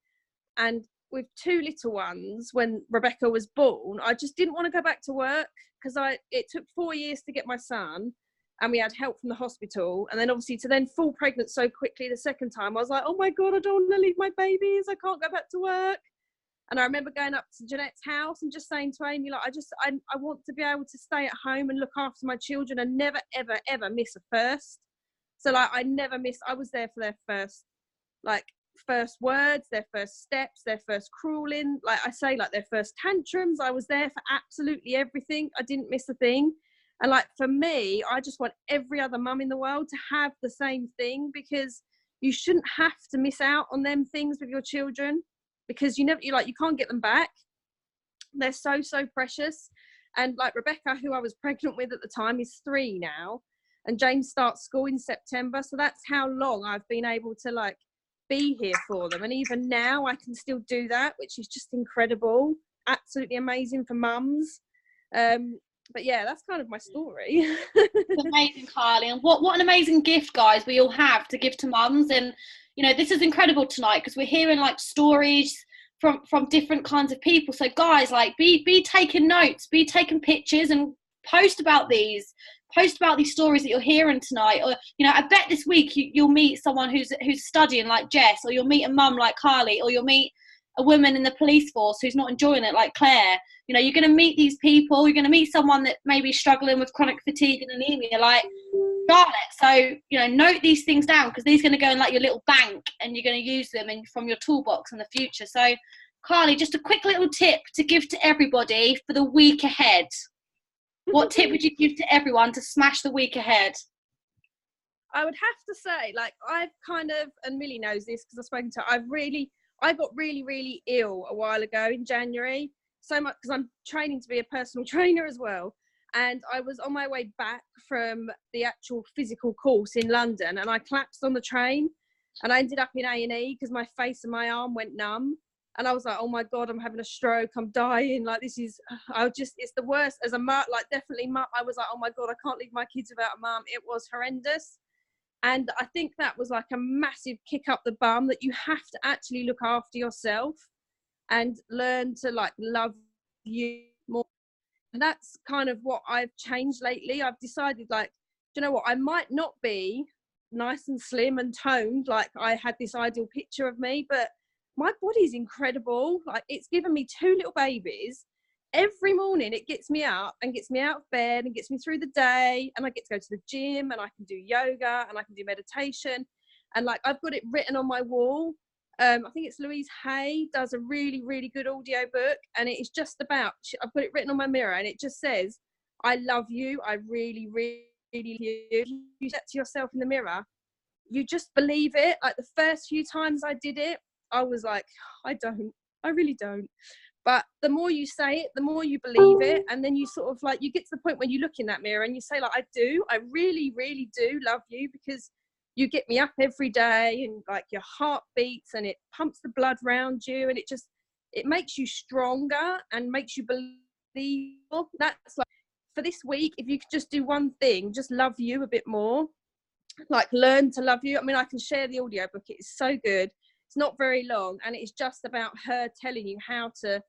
And with 2 little ones, when Rebecca was born, I just didn't want to go back to work, because it took 4 years to get my son, and we had help from the hospital. And then obviously to then fall pregnant so quickly the second time, I was like, oh my God, I don't want to leave my babies. I can't go back to work. And I remember going up to Jeanette's house and just saying to Amy, like, I want to be able to stay at home and look after my children and never, ever, ever miss a first. So like I was there for their first words, their first steps, their first crawling, like I say, like their first tantrums. I was there for absolutely everything. I didn't miss a thing. And like for me, I just want every other mum in the world to have the same thing, because you shouldn't have to miss out on them things with your children, because you can't get them back. They're so precious. And like Rebecca, who I was pregnant with at the time, is 3 now. And James starts school in September. So that's how long I've been able to like be here for them. And even now I can still do that, which is just incredible. Absolutely amazing for mums. But yeah, that's kind of my story. It's amazing, Carly. And what an amazing gift, guys, we all have to give to mums. And, you know, this is incredible tonight, because we're hearing like stories from different kinds of people. So guys, like be taking notes, be taking pictures, and post about these stories that you're hearing tonight. Or, you know, I bet this week you'll meet someone who's studying like Jess, or you'll meet a mum like Carly, or you'll meet a woman in the police force who's not enjoying it like Claire. You know, you're going to meet these people. You're going to meet someone that may be struggling with chronic fatigue and anemia like Charlotte. So, you know, note these things down, because these are going to go in like your little bank, and you're going to use them from your toolbox in the future. So Carly, just a quick little tip to give to everybody for the week ahead. What tip would you give to everyone to smash the week ahead? I would have to say, like, I've kind of, and Millie knows this because I've spoken to her, I got really, really ill a while ago in January. So much, because I'm training to be a personal trainer as well. And I was on my way back from the actual physical course in London, and I collapsed on the train, and I ended up in A&E because my face and my arm went numb. And I was like, oh my God, I'm having a stroke, I'm dying. Like, it's the worst. As a mum, like, definitely mum, I was like, oh my God, I can't leave my kids without a mum. It was horrendous. And I think that was like a massive kick up the bum, that you have to actually look after yourself and learn to like love you more. And that's kind of what I've changed lately. I've decided, like, do you know what, I might not be nice and slim and toned, like I had this ideal picture of me, but my body's incredible. Like, it's given me 2 little babies. Every morning it gets me up and gets me out of bed and gets me through the day, and I get to go to the gym and I can do yoga and I can do meditation, and like I've got it written on my wall. I think it's Louise Hay does a really, really good audio book, and it is just about, I've got it written on my mirror, and it just says, I love you, I really, really love you. You said to yourself in the mirror, you just believe it. Like, the first few times I did it, I was like, I really don't. But the more you say it, the more you believe it, and then you sort of like, you get to the point when you look in that mirror and you say, like, I really, really do love you, because you get me up every day, and like your heart beats and it pumps the blood round you, and it makes you stronger and makes you believe. That's like, for this week, if you could just do one thing, just love you a bit more, like learn to love you. I mean, I can share the audio book. It's so good. It's not very long, and it's just about her telling you how to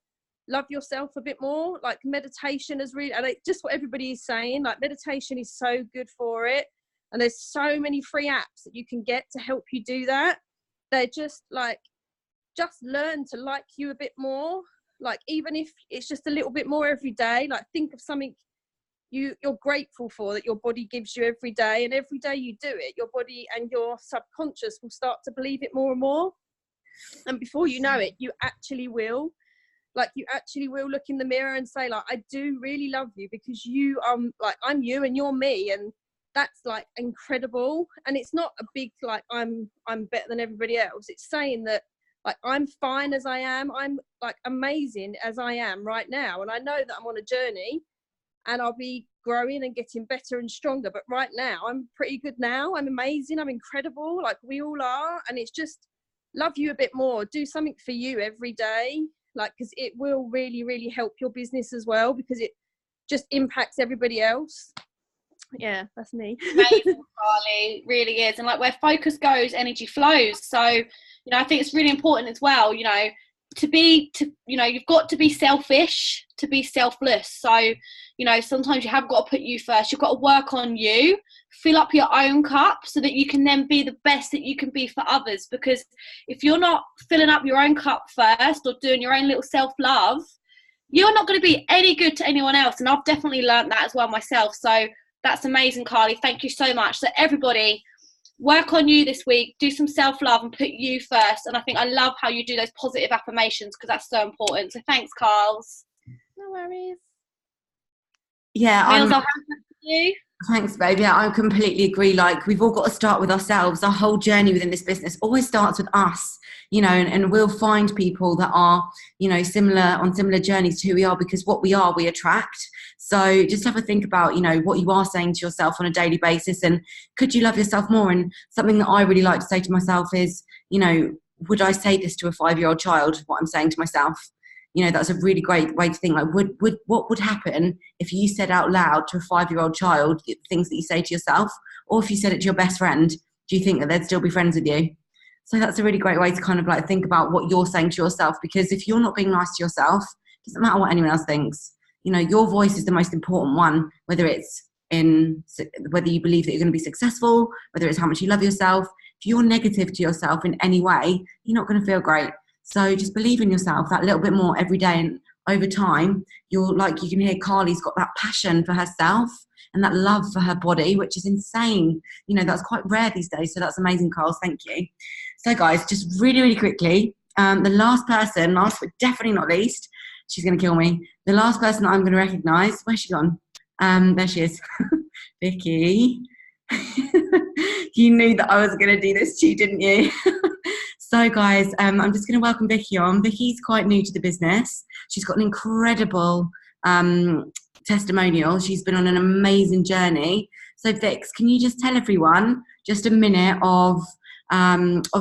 love yourself a bit more. Like, meditation is really, and it's just what everybody is saying, like meditation is so good for it. And there's so many free apps that you can get to help you do that. They're just like, just learn to like you a bit more. Like, even if it's just a little bit more every day, like think of something you're grateful for that your body gives you every day. And every day you do it, your body and your subconscious will start to believe it more and more. And before you know it, you actually will. Like, you actually will look in the mirror and say, like, I do really love you, because you like, I'm you and you're me. And that's like incredible. And it's not a big like I'm better than everybody else. It's saying that, like, I'm fine as I am. I'm like amazing as I am right now, and I know that I'm on a journey and I'll be growing and getting better and stronger, but right now I'm pretty good now. I'm amazing, I'm incredible, like we all are. And it's just love you a bit more, do something for you every day, like, because it will really, really help your business as well, because it just impacts everybody else. Yeah, that's me. Amazing, Carly, really is. And like, where focus goes, energy flows. So, you know, I think it's really important as well, you know, you've got to be selfish to be selfless. So, you know, sometimes you have got to put you first. You've got to work on you, fill up your own cup, so that you can then be the best that you can be for others. Because if you're not filling up your own cup first, or doing your own little self-love, you're not going to be any good to anyone else. And I've definitely learned that as well myself. So that's amazing, Carly. Thank you so much. So everybody, work on you this week, do some self-love and put you first. And I think I love how you do those positive affirmations, because that's so important. So thanks, Carls. No worries. Yeah, Meals, I'll hand back to you. Thanks, babe. Yeah, I completely agree. Like, we've all got to start with ourselves. Our whole journey within this business always starts with us, you know, and we'll find people that are, you know, on similar journeys to who we are, because what we are, we attract. So just have a think about, you know, what you are saying to yourself on a daily basis, and could you love yourself more? And something that I really like to say to myself is, you know, would I say this to a 5-year-old child, what I'm saying to myself? You know, that's a really great way to think. Like, what would happen if you said out loud to a 5-year-old child the things that you say to yourself? Or if you said it to your best friend, do you think that they'd still be friends with you? So that's a really great way to kind of like think about what you're saying to yourself, because if you're not being nice to yourself, it doesn't matter what anyone else thinks. You know, your voice is the most important one, whether you believe that you're going to be successful, whether it's how much you love yourself. If you're negative to yourself in any way, you're not going to feel great. So just believe in yourself that little bit more every day, and over time, you can hear Carly's got that passion for herself and that love for her body, which is insane. You know, that's quite rare these days. So that's amazing, Carl. Thank you. So guys, just really, really quickly, the last but definitely not least, she's going to kill me. The last person that I'm going to recognise, where's she gone? There she is. Vicky. You knew that I was going to do this to you, didn't you? So guys, I'm just going to welcome Vicky on. Vicky's quite new to the business. She's got an incredible testimonial. She's been on an amazing journey. So Vix, can you just tell everyone just a minute of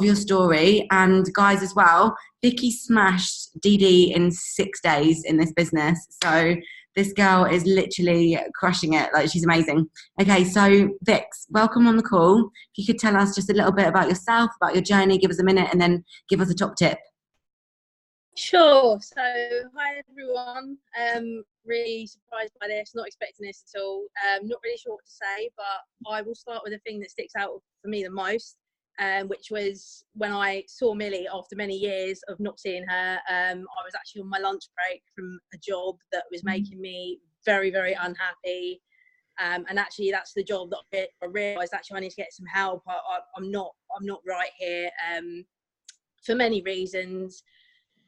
your story? And guys as well, Vicky smashed DD in 6 days in this business. So this girl is literally crushing it. Like, she's amazing. Okay, so Vix, welcome on the call. If you could tell us just a little bit about yourself, about your journey, give us a minute, and then give us a top tip. Sure. So, hi everyone. really surprised by this, not expecting this at all. Not really sure what to say, but I will start with the thing that sticks out for me the most, which was when I saw Millie after many years of not seeing her. I was actually on my lunch break from a job that was making me very, very unhappy. And actually, that's the job that I realised actually I need to get some help. I'm not right here for many reasons.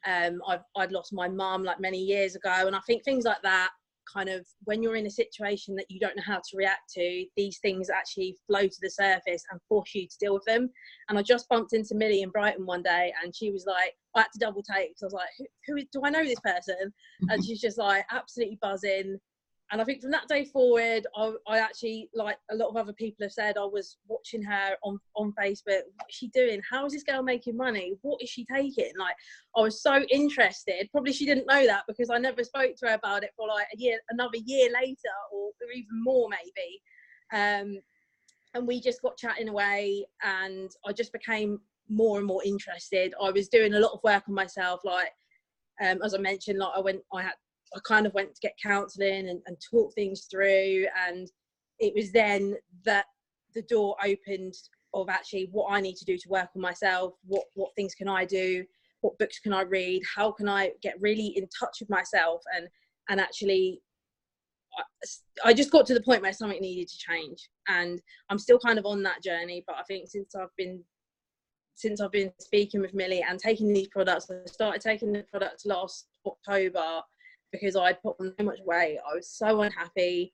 I'd lost my mum like many years ago, and I think things like that, kind of when you're in a situation that you don't know how to react to, these things actually flow to the surface and force you to deal with them. And I just bumped into Millie in Brighton one day, and she was like, I had to double take because I was like, who do I know this person? And she's just like absolutely buzzing. And I think from that day forward, I actually, like a lot of other people have said, I was watching her on Facebook. What is she doing? How is this girl making money? What is she taking? Like, I was so interested. Probably she didn't know that because I never spoke to her about it for like another year later, or even more maybe. And we just got chatting away, and I just became more and more interested. I was doing a lot of work on myself. Like, as I mentioned, like I kind of went to get counselling and talk things through, and it was then that the door opened of actually what I need to do to work on myself, what things can I do, what books can I read, how can I get really in touch with myself, and actually I just got to the point where something needed to change, and I'm still kind of on that journey. But I think since I've been speaking with Millie and taking these products, I started taking the products last October, because I'd put on so much weight. I was so unhappy.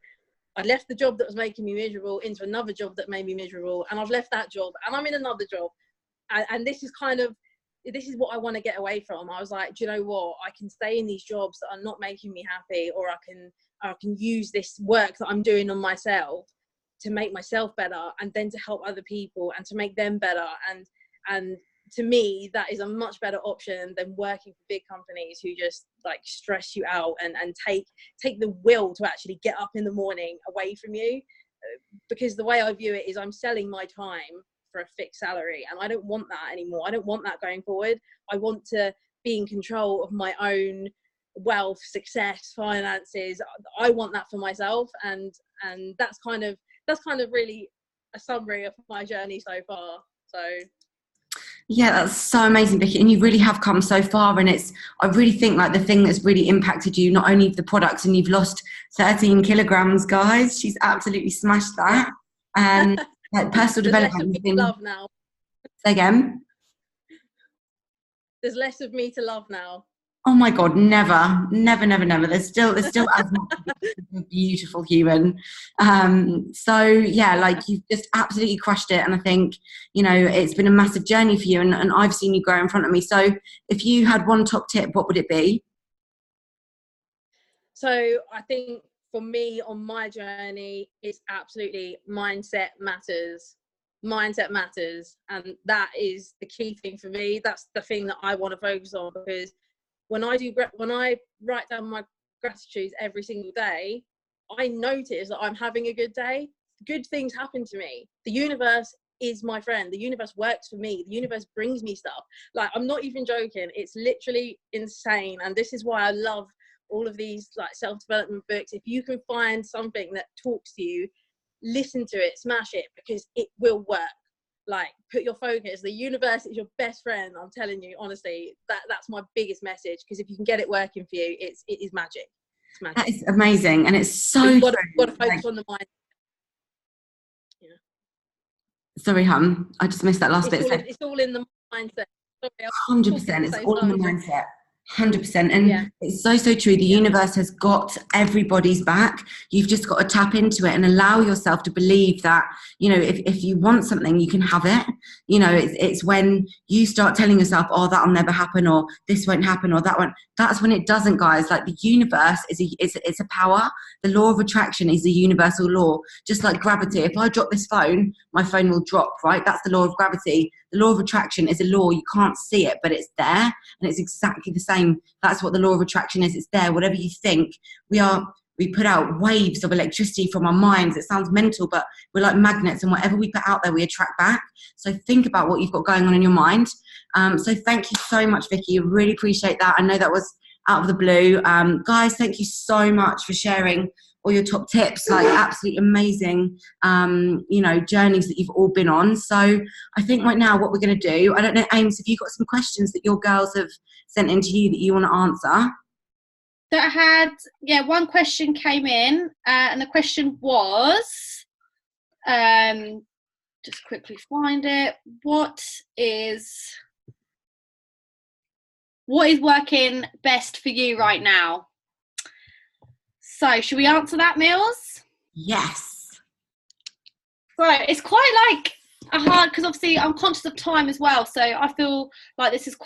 I'd left the job that was making me miserable into another job that made me miserable, and I've left that job and I'm in another job, and this is what I want to get away from. I was like, do you know what, I can stay in these jobs that are not making me happy, or I can use this work that I'm doing on myself to make myself better, and then to help other people and to make them better. And to me, that is a much better option than working for big companies who just like stress you out and take the will to actually get up in the morning away from you. Because the way I view it is I'm selling my time for a fixed salary, and I don't want that anymore. I don't want that going forward. I want to be in control of my own wealth, success, finances. I want that for myself, and that's kind of really a summary of my journey so far. So yeah, that's so amazing, Vicky, and you really have come so far. And I really think like the thing that's really impacted you, not only the products, and you've lost 13 kilograms, guys. She's absolutely smashed that. And like personal development has been love now. Say again. There's less of me to love now. Oh my God, never. There's still as much a beautiful human. So yeah, like you've just absolutely crushed it. And I think, it's been a massive journey for you, and I've seen you grow in front of me. So if you had one top tip, what would it be? So I think for me on my journey, it's absolutely mindset matters. Mindset matters. And that is the key thing for me. That's the thing that I want to focus on, because when I write down my gratitudes every single day, I notice that I'm having a good day. Good things happen to me. The universe is my friend. The universe works for me. The universe brings me stuff. Like, I'm not even joking. It's literally insane. And this is why I love all of these like self-development books. If you can find something that talks to you, listen to it, smash it, because it will work. Like, put your focus. The universe is your best friend. I'm telling you, honestly, that's my biggest message. Because if you can get it working for you, it is magic. It's magic. That is amazing, and it's so. You've got to focus on the mind. Yeah. Sorry, hum. I just missed that last bit. It's all in the mindset. 100%. It's all in the mindset. 100%. And it's so true. The universe has got everybody's back. You've just got to tap into it and allow yourself to believe that, if you want something, you can have it. It's when you start telling yourself, oh, that'll never happen, or this won't happen, or that won't. That's when it doesn't, guys. Like, the universe it's a power. The law of attraction is a universal law. Just like gravity. If I drop this phone, my phone will drop, right? That's the law of gravity. The law of attraction is a law. You can't see it, but it's there, and it's exactly the same. That's what the law of attraction is. It's there. Whatever you think, we put out waves of electricity from our minds. It sounds mental, but we're like magnets, and whatever we put out there, we attract back. So think about what you've got going on in your mind. So thank you so much, Vicky. I really appreciate that. I know that was out of the blue. Guys, thank you so much for sharing all your top tips, like absolutely amazing, journeys that you've all been on. So I think right now what we're going to do, I don't know, Ames, have you got some questions that your girls have sent in to you that you want to answer? So I had, one question came in, and the question was, just quickly find it. What is working best for you right now? So should we answer that, Mills? Yes. Right, it's quite like a hard, because obviously I'm conscious of time as well. So I feel like this is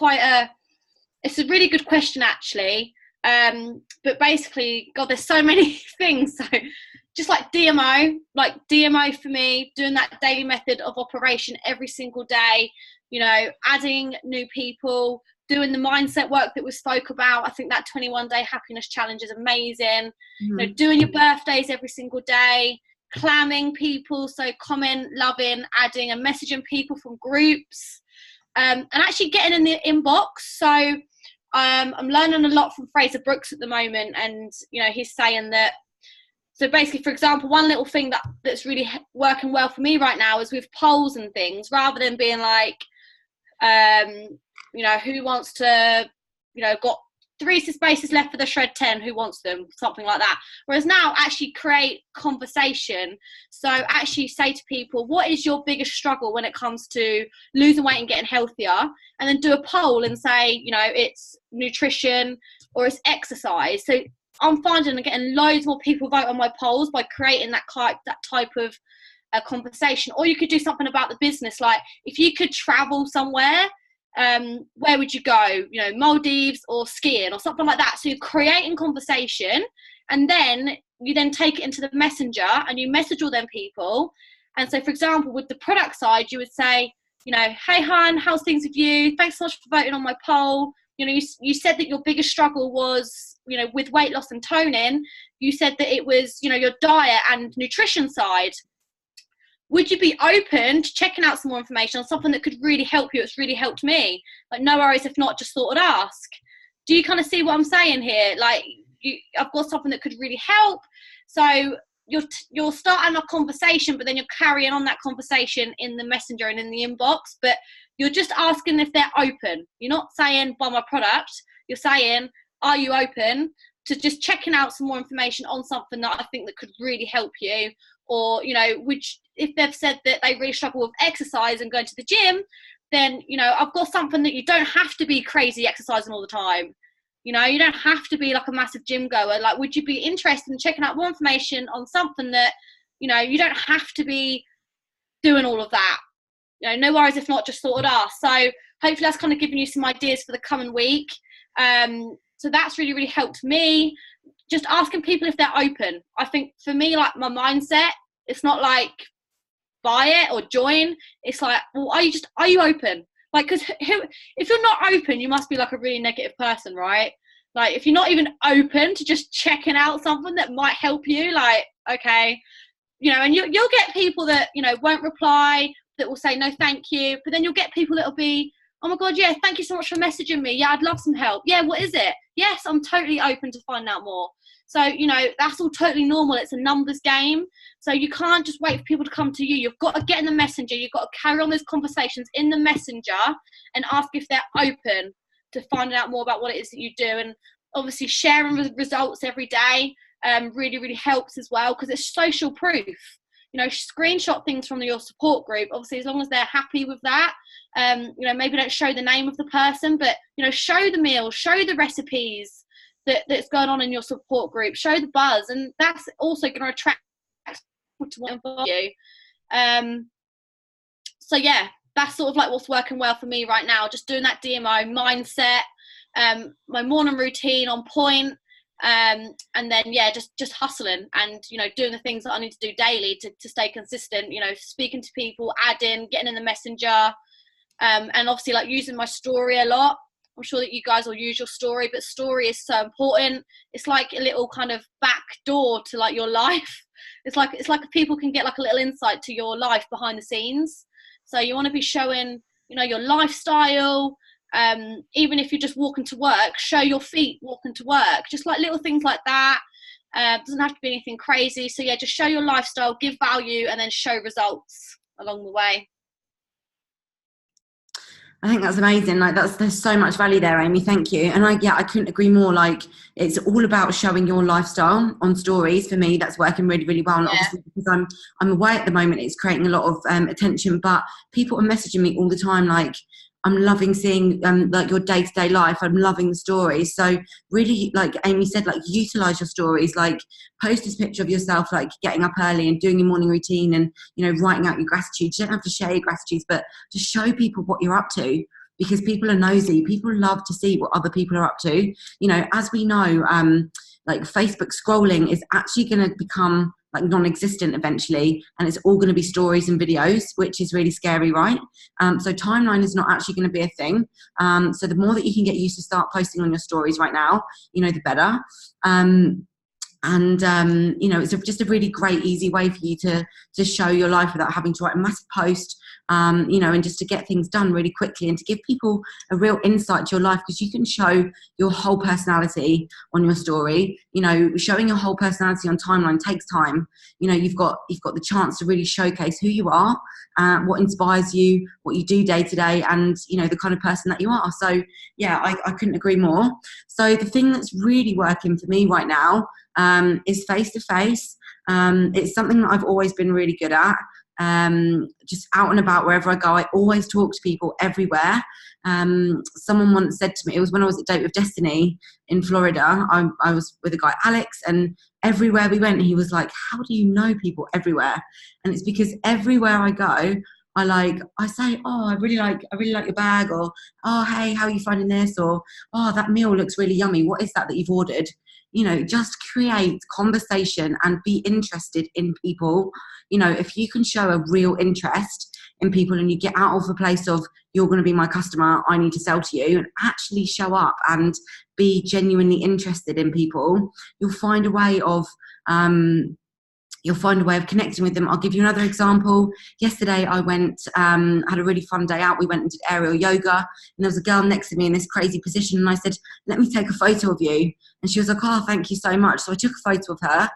it's a really good question actually. But basically, God, there's so many things. So just like DMO for me, doing that daily method of operation every single day, adding new people, doing the mindset work that we spoke about. I think that 21-day happiness challenge is amazing. Mm-hmm. Doing your birthdays every single day, clamming people, so comment, loving, adding and messaging people from groups, and actually getting in the inbox. So I'm learning a lot from Fraser Brooks at the moment, and he's saying that, so basically, for example, one little thing that's really working well for me right now is with polls and things, rather than being like, who wants to, got 3 spaces left for the shred 10, who wants them, something like that. Whereas now actually create conversation. So actually say to people, what is your biggest struggle when it comes to losing weight and getting healthier? And then do a poll and say, it's nutrition or it's exercise. So I'm finding and getting loads more people vote on my polls by creating that type of conversation. Or you could do something about the business, like if you could travel somewhere, where would you go? Maldives or skiing or something like that. So you're creating conversation, and then you take it into the messenger and you message all them people. And so, for example, with the product side, you would say, hey hun, how's things with you? Thanks so much for voting on my poll. You said that your biggest struggle was, with weight loss and toning. You said that it was, your diet and nutrition side. Would you be open to checking out some more information on something that could really help you? It's really helped me. Like, no worries, if not, just thought I'd ask. Do you kind of see what I'm saying here? Like, I've got something that could really help. So you're starting a conversation, but then you're carrying on that conversation in the messenger and in the inbox. But you're just asking if they're open. You're not saying, buy my product. You're saying, are you open to just checking out some more information on something that I think that could really help you? Or, if they've said that they really struggle with exercise and going to the gym, then, I've got something that you don't have to be crazy exercising all the time. You don't have to be like a massive gym goer. Like, would you be interested in checking out more information on something that, you don't have to be doing all of that? No worries, if not, just thought I'd ask. So hopefully that's kind of giving you some ideas for the coming week. So that's really, really helped me. Just asking people if they're open. I think for me, like, my mindset, it's not like buy it or join. It's like, well, are you open? Like, because if you're not open, you must be like a really negative person, right? Like, if you're not even open to just checking out something that might help you, like, okay, and you'll get people that, won't reply, that will say no thank you, but then you'll get people that'll be, oh my God, yeah, thank you so much for messaging me. Yeah, I'd love some help. Yeah, what is it? Yes, I'm totally open to find out more. So, that's all totally normal. It's a numbers game. So you can't just wait for people to come to you. You've got to get in the messenger. You've got to carry on those conversations in the messenger and ask if they're open to finding out more about what it is that you do. And obviously sharing results every day really, really helps as well, because it's social proof. Screenshot things from your support group, obviously, as long as they're happy with that. Maybe don't show the name of the person, but, show the meals, show the recipes that's going on in your support group, show the buzz, and that's also going to attract people to involve you. So yeah, that's sort of like what's working well for me right now, just doing that DMO mindset, my morning routine on point, and then just hustling and doing the things that I need to do daily to stay consistent, speaking to people, adding, getting in the messenger, and obviously like using my story a lot. I'm sure that you guys will use your story, but story is so important. It's like a little kind of back door to like your life. It's like if people can get like a little insight to your life behind the scenes. So you want to be showing, your lifestyle, even if you're just walking to work, show your feet walking to work, just like little things like that. Doesn't have to be anything crazy. So yeah, just show your lifestyle, give value, and then show results along the way. I think that's amazing. Like there's so much value there, Amy. Thank you. And I couldn't agree more. Like it's all about showing your lifestyle on stories. For me, that's working really, really well. And obviously because I'm away at the moment, it's creating a lot of attention. But people are messaging me all the time, like, I'm loving seeing like your day-to-day life. I'm loving the stories. So really, like Amy said, like utilize your stories, like post this picture of yourself, like getting up early and doing your morning routine and, you know, writing out your gratitude. You don't have to share your gratitudes, but just show people what you're up to, because people are nosy. People love to see what other people are up to. You know, as we know, like Facebook scrolling is actually going to become like non-existent eventually, and it's all going to be stories and videos, which is really scary, right? So timeline is not actually going to be a thing. So the more that you can get used to start posting on your stories right now, you know, the better. You know, it's just a really great, easy way for you to show your life without having to write a massive post, you know, and just to get things done really quickly and to give people a real insight to your life, because you can show your whole personality on your story. You know, showing your whole personality on timeline takes time. You know, you've got the chance to really showcase who you are, what inspires you, what you do day to day, and, you know, the kind of person that you are. So yeah, I couldn't agree more. So the thing that's really working for me right now is face-to-face. It's something that I've always been really good at. Just out and about wherever I go, I always talk to people everywhere. Someone once said to me, it was when I was at Date with Destiny in Florida, I was with a guy, Alex, and everywhere we went, he was like, how do you know people everywhere? And it's because everywhere I go, I say, oh, I really like your bag, or, oh, hey, how are you finding this? Or, oh, that meal looks really yummy. What is that you've ordered? You know, just create conversation and be interested in people. You know, if you can show a real interest in people and you get out of a place of, you're going to be my customer, I need to sell to you, and actually show up and be genuinely interested in people, you'll find a way of connecting with them. I'll give you another example. Yesterday I went, had a really fun day out. We went and did aerial yoga, and there was a girl next to me in this crazy position, and I said, let me take a photo of you. And she was like, oh, thank you so much. So I took a photo of her,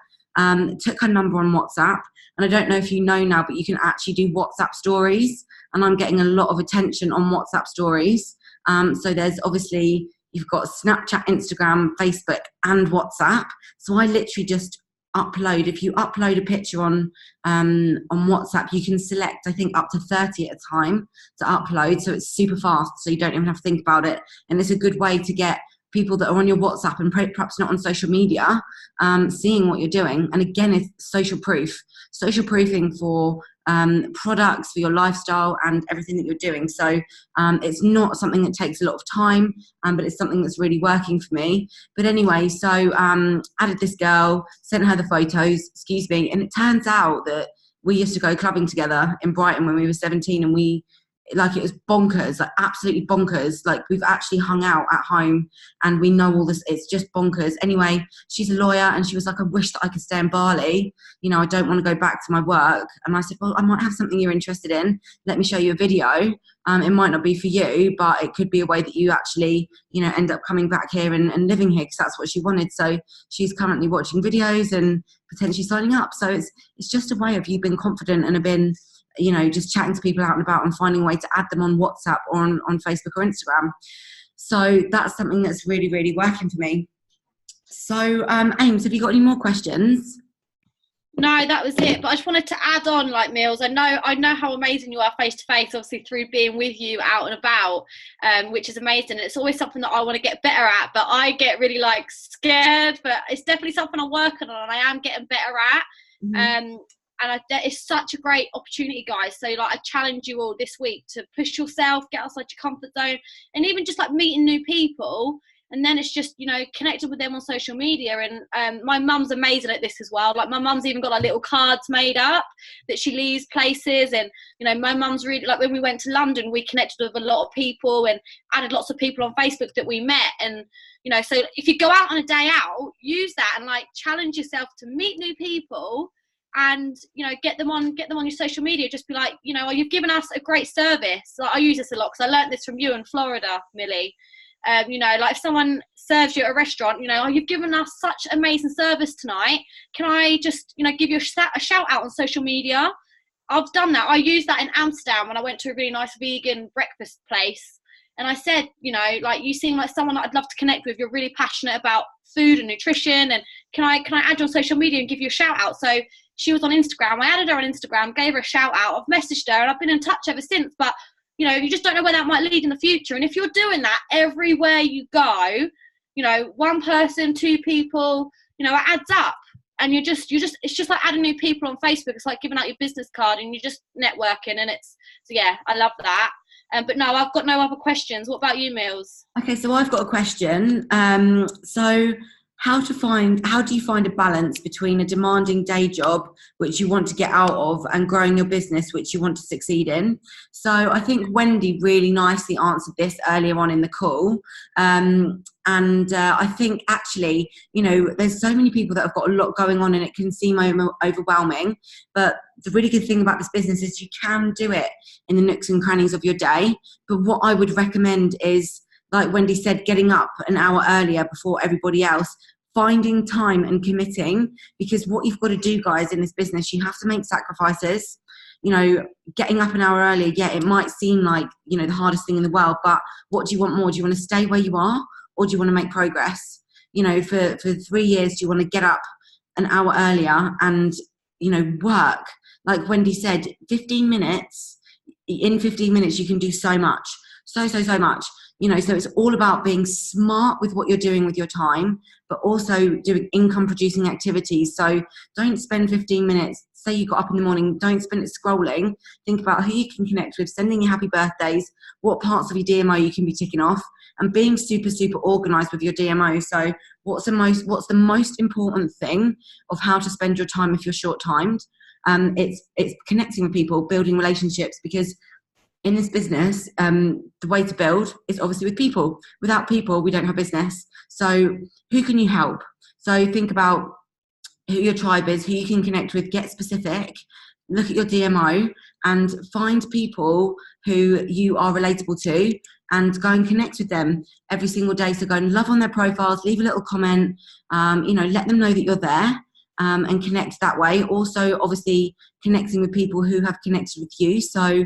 took her number on WhatsApp, and I don't know if you know now, but you can actually do WhatsApp stories, and I'm getting a lot of attention on WhatsApp stories. So there's obviously, you've got Snapchat, Instagram, Facebook, and WhatsApp. So I literally just upload. If you upload a picture on WhatsApp, you can select, I think, up to 30 at a time to upload. So it's super fast, so you don't even have to think about it. And it's a good way to get people that are on your WhatsApp and perhaps not on social media, seeing what you're doing. And again, it's social proofing for products, for your lifestyle and everything that you're doing. So it's not something that takes a lot of time, but it's something that's really working for me. But anyway, so added this girl, sent her the photos, and it turns out that we used to go clubbing together in Brighton when we were 17, and it was bonkers, like absolutely bonkers. Like we've actually hung out at home and we know all this, it's just bonkers. Anyway, she's a lawyer, and she was like, I wish that I could stay in Bali. You know, I don't want to go back to my work. And I said, well, I might have something you're interested in. Let me show you a video. It might not be for you, but it could be a way that you actually, you know, end up coming back here and living here, because that's what she wanted. So she's currently watching videos and potentially signing up. So it's just a way of you being confident and have been, you know, just chatting to people out and about and finding a way to add them on WhatsApp or on Facebook or Instagram. So that's something that's really, really working for me. So Ames, have you got any more questions? No, that was it. But I just wanted to add on, like, Mills, I know how amazing you are face to face, obviously through being with you out and about, which is amazing. And it's always something that I want to get better at, but I get really like scared. But it's definitely something I'm working on, and I am getting better at. Mm-hmm. And it's such a great opportunity, guys. So, like, I challenge you all this week to push yourself, get outside your comfort zone, and even just like meeting new people. And then it's just, you know, connecting with them on social media. And my mum's amazing at this as well. Like, my mum's even got like little cards made up that she leaves places. And, you know, my mum's really, like, when we went to London, we connected with a lot of people and added lots of people on Facebook that we met. And, you know, so if you go out on a day out, use that and like challenge yourself to meet new people and get them on your social media. Just be like, oh, you've given us a great service. Like, I use this a lot because I learned this from you in Florida, Millie. Like if someone serves you at a restaurant, oh, you've given us such amazing service tonight. Can I just, give you a shout out on social media? I've done that. I used that in Amsterdam when I went to a really nice vegan breakfast place. And I said, like, you seem like someone that I'd love to connect with. You're really passionate about food and nutrition. And can I add you on social media and give you a shout out? So she was on Instagram. I added her on Instagram, gave her a shout out. I've messaged her and I've been in touch ever since. But, you just don't know where that might lead in the future. And if you're doing that everywhere you go, one person, two people, it adds up. And it's just like adding new people on Facebook. It's like giving out your business card and you're just networking. And I love that. But no, I've got no other questions. What about you, Mills? Okay, so I've got a question. So how do you find a balance between a demanding day job, which you want to get out of, and growing your business, which you want to succeed in? So I think Wendy really nicely answered this earlier on in the call. I think actually, there's so many people that have got a lot going on and it can seem overwhelming. But the really good thing about this business is you can do it in the nooks and crannies of your day. But what I would recommend is, like Wendy said, getting up an hour earlier before everybody else, finding time and committing, because what you've got to do, guys, in this business, you have to make sacrifices. Getting up an hour earlier, yeah, it might seem like, the hardest thing in the world, but what do you want more? Do you want to stay where you are, or do you want to make progress? For 3 years, do you want to get up an hour earlier and, work? Like Wendy said, 15 minutes, in 15 minutes, you can do so much, so much. So it's all about being smart with what you're doing with your time, but also doing income producing activities. So don't spend 15 minutes, say you got up in the morning, don't spend it scrolling. Think about who you can connect with, sending you happy birthdays, what parts of your DMO you can be ticking off, and being super, super organized with your DMO. So what's the most important thing of how to spend your time if you're short-timed? It's connecting with people, building relationships, because in this business, the way to build is obviously with people. Without people, we don't have business. So who can you help? So think about who your tribe is, who you can connect with, get specific, look at your DMO and find people who you are relatable to and go and connect with them every single day. So go and love on their profiles, leave a little comment, let them know that you're there. And connect that way. Also, obviously, connecting with people who have connected with you. So,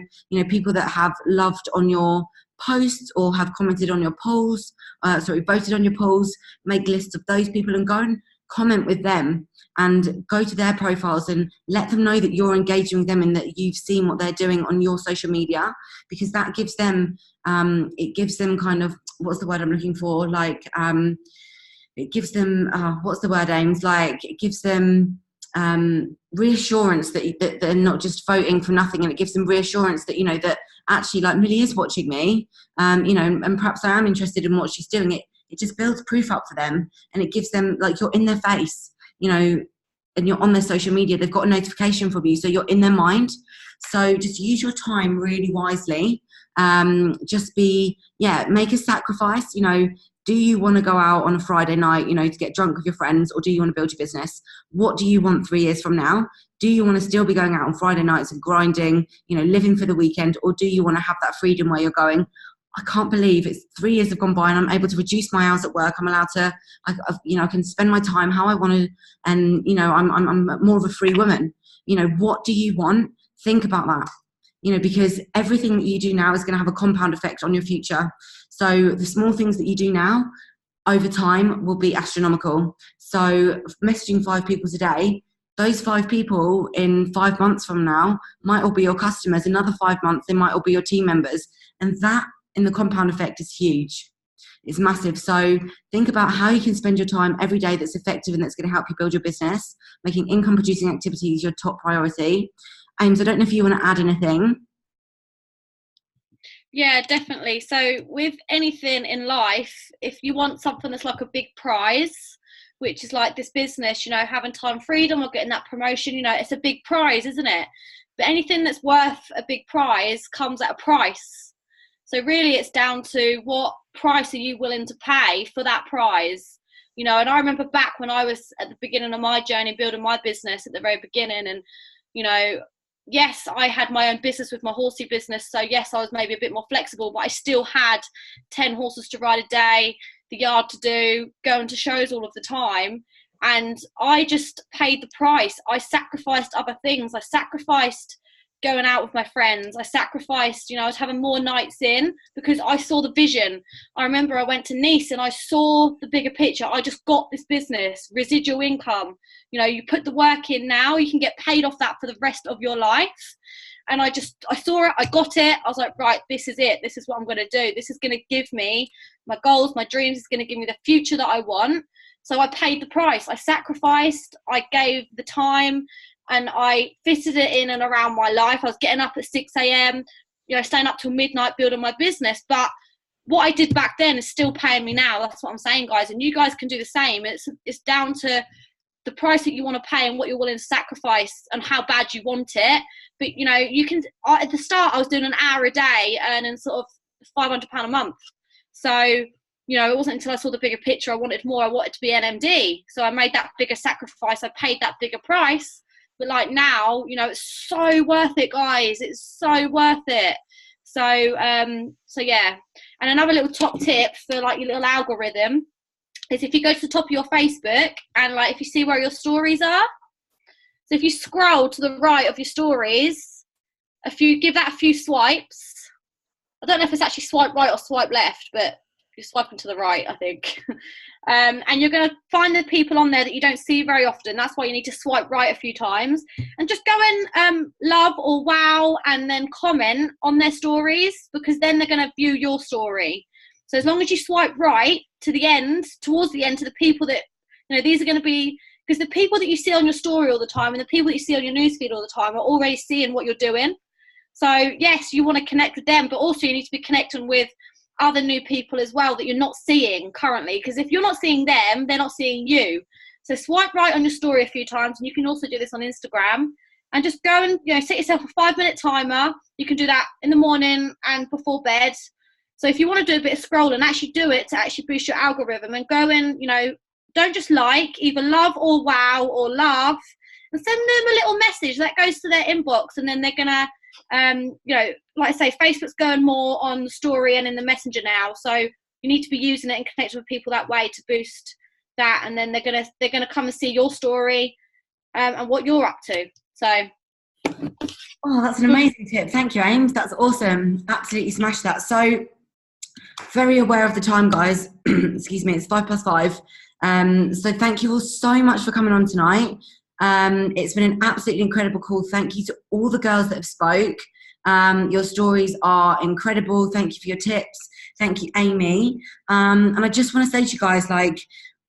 people that have loved on your posts or have commented on your polls, voted on your polls, make lists of those people and go and comment with them and go to their profiles and let them know that you're engaging with them and that you've seen what they're doing on your social media, because that gives them, it gives them kind of, what's the word I'm looking for? It gives them, what's the word, Ames? Like, it gives them reassurance that they're not just voting for nothing, and it gives them reassurance that, that actually, like, Millie is watching me, and perhaps I am interested in what she's doing. It just builds proof up for them, and it gives them, like, you're in their face, and you're on their social media. They've got a notification from you, so you're in their mind. So just use your time really wisely. Make a sacrifice, Do you want to go out on a Friday night, to get drunk with your friends, or do you want to build your business? What do you want 3 years from now? Do you want to still be going out on Friday nights and grinding, living for the weekend, or do you want to have that freedom where you're going, I can't believe it's 3 years have gone by and I'm able to reduce my hours at work. I'm allowed to, I can spend my time how I want to, and, I'm more of a free woman. What do you want? Think about that. Because everything that you do now is going to have a compound effect on your future. So the small things that you do now over time will be astronomical. So messaging 5 people today, those 5 people in 5 months from now might all be your customers. Another 5 months, they might all be your team members. And that in the compound effect is huge. It's massive. So think about how you can spend your time every day that's effective and that's going to help you build your business, making income producing activities your top priority. Ames, I don't know if you want to add anything. Yeah, definitely. So with anything in life, if you want something that's like a big prize, which is like this business, having time freedom or getting that promotion, it's a big prize, isn't it? But anything that's worth a big prize comes at a price. So really it's down to what price are you willing to pay for that prize? you know. And I remember back when I was at the beginning of my journey building my business at the very beginning, and you know, yes, I had my own business with my horsey business, so yes, I was maybe a bit more flexible, but I still had 10 horses to ride a day, the yard to do, going to shows all of the time, and I just paid the price. I sacrificed other things. I sacrificed going out with my friends. I sacrificed, you know, I was having more nights in because I saw the vision. I remember I went to Nice and I saw the bigger picture. I just got this business, residual income. You know, you put the work in now, you can get paid off that for the rest of your life. And I saw it, I got it. I was like, right, this is it. This is what I'm going to do. This is going to give me my goals, my dreams. It's going to give me the future that I want. So I paid the price. I sacrificed, I gave the time, and I fitted it in and around my life. I was getting up at 6 a.m, you know, staying up till midnight building my business. But what I did back then is still paying me now. That's what I'm saying, guys. And you guys can do the same. It's down to the price that you want to pay and what you're willing to sacrifice and how bad you want it. But, you know, you can, at the start, I was doing an hour a day earning sort of £500 a month. So, you know, it wasn't until I saw the bigger picture, I wanted more. I wanted to be an MD. So I made that bigger sacrifice. I paid that bigger price. But like now, you know, it's so worth it, guys. It's so worth it. So yeah. And another little top tip for like your little algorithm is if you go to the top of your Facebook and like if you see where your stories are. So if you scroll to the right of your stories, give that a few swipes. I don't know if it's actually swipe right or swipe left, but you're swiping to the right, I think. And you're going to find the people on there that you don't see very often. That's why you need to swipe right a few times. And just go and love or wow and then comment on their stories, because then they're going to view your story. So as long as you swipe right to the end, towards the end, to the people that, you know, these are going to be, because the people that you see on your story all the time and the people that you see on your newsfeed all the time are already seeing what you're doing. So yes, you want to connect with them, but also you need to be connecting with other new people as well that you're not seeing currently, because if you're not seeing them, they're not seeing you. So swipe right on your story a few times, and you can also do this on Instagram, and just go and, you know, set yourself a 5-minute timer. You can do that in the morning and before bed. So if you want to do a bit of scrolling, actually do it to actually boost your algorithm, and go and, you know, don't just like, either love or wow or love, and send them a little message that goes to their inbox, and then they're gonna you know, like I say, Facebook's going more on the story and in the messenger now, so you need to be using it and connecting with people that way to boost that, and then they're gonna come and see your story and what you're up to. So oh, that's an amazing tip. Thank you, Ames. That's awesome. Absolutely smashed that. So very aware of the time, guys. Excuse me, it's 5+5. So thank you all so much for coming on tonight. It's been an absolutely incredible call. Thank you to all the girls that have spoke. Your stories are incredible. Thank you for your tips. Thank you, Amy. And I just want to say to you guys, like,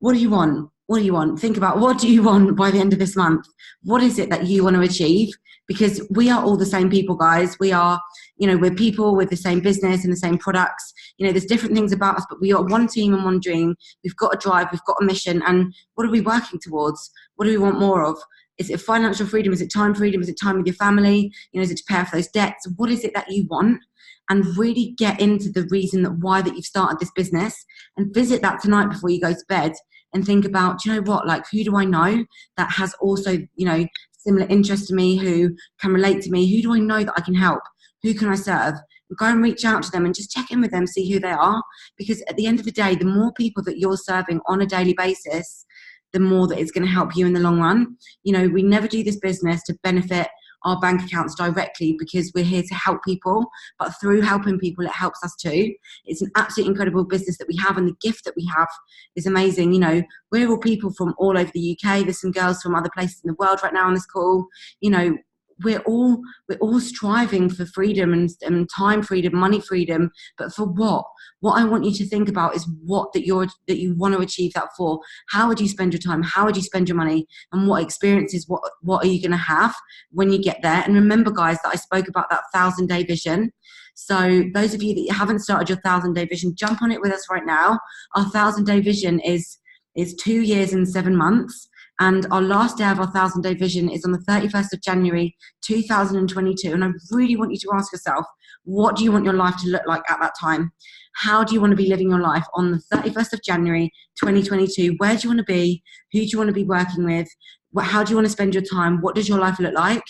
what do you want? What do you want? Think about, what do you want by the end of this month? What is it that you want to achieve? Because we are all the same people, guys. We are, you know, we're people with the same business and the same products. You know, there's different things about us, but we are one team and one dream. We've got a drive, we've got a mission, and what are we working towards? What do we want more of? Is it financial freedom? Is it time freedom? Is it time with your family? You know, is it to pay off those debts? What is it that you want? And really get into the reason why you've started this business, and visit that tonight before you go to bed, and think about, do you know what, like, who do I know that has also, you know, similar interest to me, who can relate to me? Who do I know that I can help? Who can I serve? Go and reach out to them and just check in with them, see who they are. Because at the end of the day, the more people that you're serving on a daily basis, the more that it's going to help you in the long run. You know, we never do this business to benefit our bank accounts directly, because we're here to help people, but through helping people, it helps us too. It's an absolutely incredible business that we have, and the gift that we have is amazing. You know, we're all people from all over the UK. There's some girls from other places in the world right now on this call. You know, we're all striving for freedom and time freedom, money freedom, but for what? What I want you to think about is what that you want to achieve that for. How would you spend your time? How would you spend your money? And what experiences, what are you going to have when you get there? And remember, guys, that I spoke about that 1,000-day vision. So those of you that haven't started your 1,000-day vision, jump on it with us right now. Our 1,000-day vision is 2 years and 7 months. And our last day of our 1,000-day vision is on the 31st of January 2022. And I really want you to ask yourself, what do you want your life to look like at that time? How do you want to be living your life on the 31st of January 2022? Where do you want to be? Who do you want to be working with? How do you want to spend your time? What does your life look like?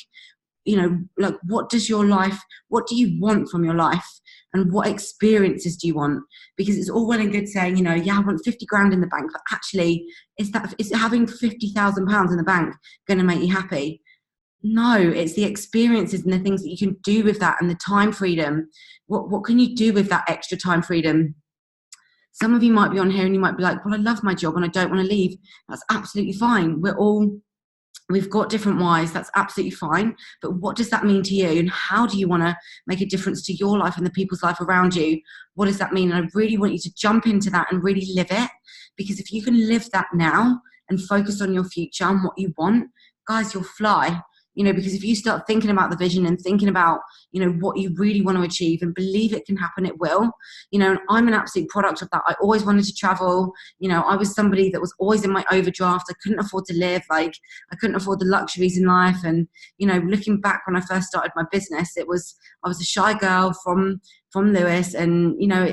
You know, like, what do you want from your life? And what experiences do you want? Because it's all well and good saying, you know, yeah, I want 50 grand in the bank, but actually, is having 50,000 pounds in the bank going to make you happy? No, it's the experiences and the things that you can do with that, and the time freedom. What can you do with that extra time freedom? Some of you might be on here and you might be like, well, I love my job and I don't want to leave. That's absolutely fine. We've got different whys. That's absolutely fine. But what does that mean to you? And how do you want to make a difference to your life and the people's life around you? What does that mean? And I really want you to jump into that and really live it. Because if you can live that now and focus on your future and what you want, guys, you'll fly. You know, because if you start thinking about the vision and thinking about, you know, what you really want to achieve and believe it can happen, it will. You know, and I'm an absolute product of that. I always wanted to travel. You know, I was somebody that was always in my overdraft. I couldn't afford to live. Like, I couldn't afford the luxuries in life. And, you know, looking back when I first started my business, I was a shy girl from Lewis. And, you know,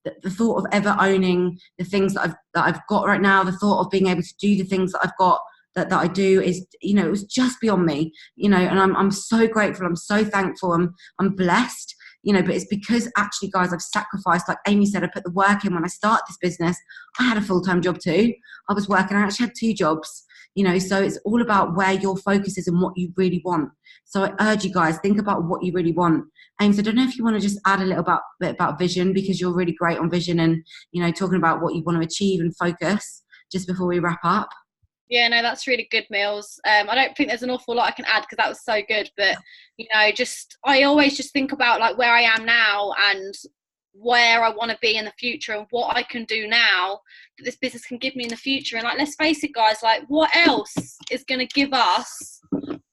the thought of ever owning the things that I've got right now, the thought of being able to do the things that I've got, that I do, is, you know, it was just beyond me, you know, and I'm so grateful. I'm so thankful. I'm blessed, you know, but it's because actually, guys, I've sacrificed, like Amy said, I put the work in. When I started this business, I had a full-time job too. I was working, I actually had 2 jobs, you know, so it's all about where your focus is and what you really want. So I urge you guys, think about what you really want. Amy, so I don't know if you want to just add a little bit about vision, because you're really great on vision and, you know, talking about what you want to achieve and focus, just before we wrap up. Yeah, no, that's really good, Mills. I don't think there's an awful lot I can add because that was so good. But, you know, I always just think about like where I am now and where I want to be in the future and what I can do now that this business can give me in the future. And like, let's face it, guys, like, what else is going to give us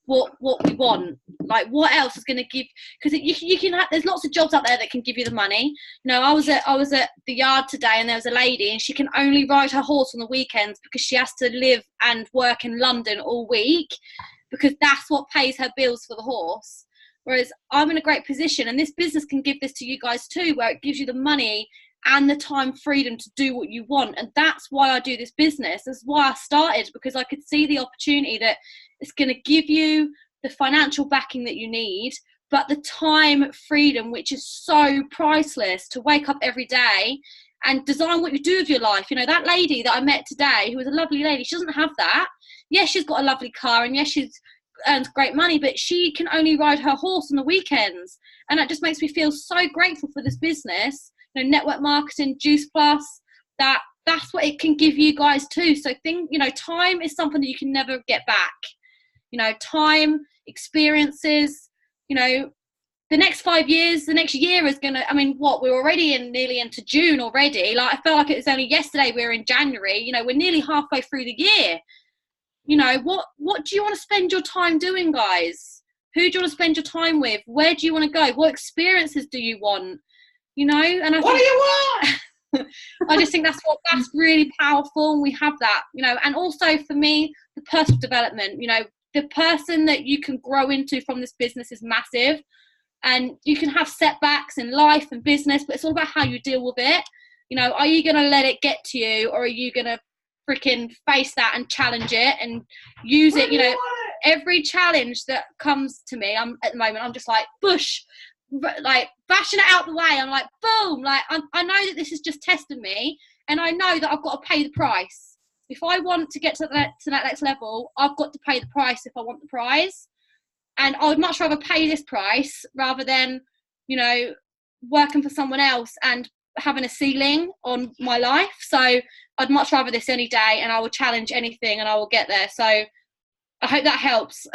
what we want? Like, what else is going to give? Because you can have, there's lots of jobs out there that can give you the money. You know, I was at the yard today, and there was a lady, and she can only ride her horse on the weekends because she has to live and work in London all week, because that's what pays her bills for the horse. Whereas I'm in a great position, and this business can give this to you guys too, where it gives you the money and the time freedom to do what you want. And that's why I do this business. That's why I started, because I could see the opportunity that it's going to give you the financial backing that you need, but the time freedom, which is so priceless, to wake up every day and design what you do with your life. You know, that lady that I met today, who was a lovely lady, she doesn't have that. Yes, she's got a lovely car, and yes, she's earns great money, but she can only ride her horse on the weekends. And that just makes me feel so grateful for this business. You know, network marketing, Juice Plus, that's what it can give you guys too. So you know, time is something that you can never get back. You know, time, experiences, you know, the next 5 years, the next year is going to, I mean, we're already nearly into June already. Like, I felt like it was only yesterday we were in January. You know, we're nearly halfway through the year. You know, what do you want to spend your time doing, guys? Who do you want to spend your time with? Where do you want to go? What experiences do you want? You know, and what do you want? I just think that's really powerful, and we have that, you know. And also for me, the personal development, you know, the person that you can grow into from this business is massive. And you can have setbacks in life and business, but it's all about how you deal with it. You know, are you going to let it get to you, or are you going to freaking face that and challenge it and use it? You know, every challenge that comes to me, at the moment, I'm just like, bush, like bashing it out the way. I'm like, boom, like I know that this is just testing me, and I know that I've got to pay the price. If I want to get to that next level, I've got to pay the price if I want the prize. And I would much rather pay this price rather than, you know, working for someone else and having a ceiling on my life. So I'd much rather this any day, and I will challenge anything, and I will get there. So I hope that helps.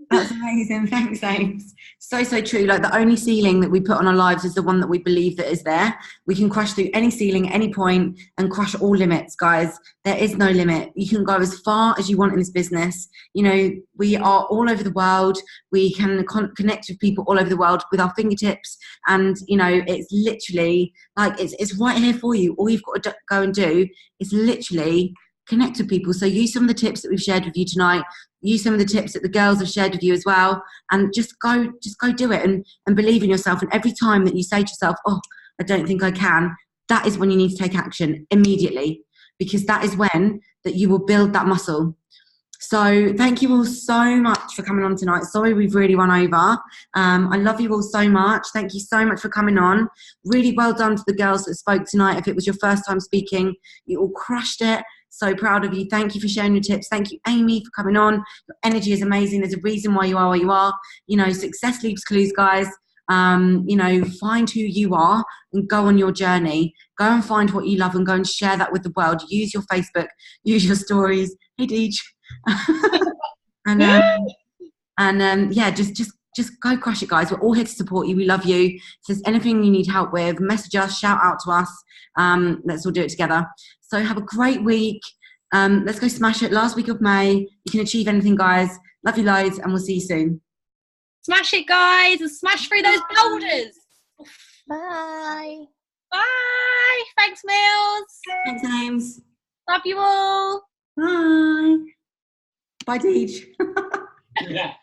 That's amazing. Thanks, Ames. So true. Like, the only ceiling that we put on our lives is the one that we believe that is there. We can crush through any ceiling, any point, and crush all limits, guys. There is no limit. You can go as far as you want in this business. You know, we are all over the world. We can connect with people all over the world with our fingertips. And, you know, it's literally like, it's right here for you. All you've got to go and do is literally connect with people. So use some of the tips that we've shared with you tonight. Use some of the tips that the girls have shared with you as well, and just go do it, and believe in yourself. And every time that you say to yourself, oh, I don't think I can, that is when you need to take action immediately, because that is when that you will build that muscle. So thank you all so much for coming on tonight. Sorry we've really run over. I love you all so much. Thank you so much for coming on. Really well done to the girls that spoke tonight. If it was your first time speaking, you all crushed it. So proud of you. Thank you for sharing your tips. Thank you, Amy, for coming on. Your energy is amazing. There's a reason why you are where you are. You know, success leaves clues, guys. You know, find who you are and go on your journey. Go and find what you love and go and share that with the world. Use your Facebook, use your stories. Hey, Deej. Yeah, just go crush it, guys. We're all here to support you. We love you. If there's anything you need help with, message us, shout out to us. Let's all do it together. So have a great week. Let's go smash it. Last week of May. You can achieve anything, guys. Love you loads, and we'll see you soon. Smash it, guys, and smash through those boulders. Bye. Bye. Thanks, Mills. Thanks, James. Love you all. Bye. Bye, Deej. Yeah.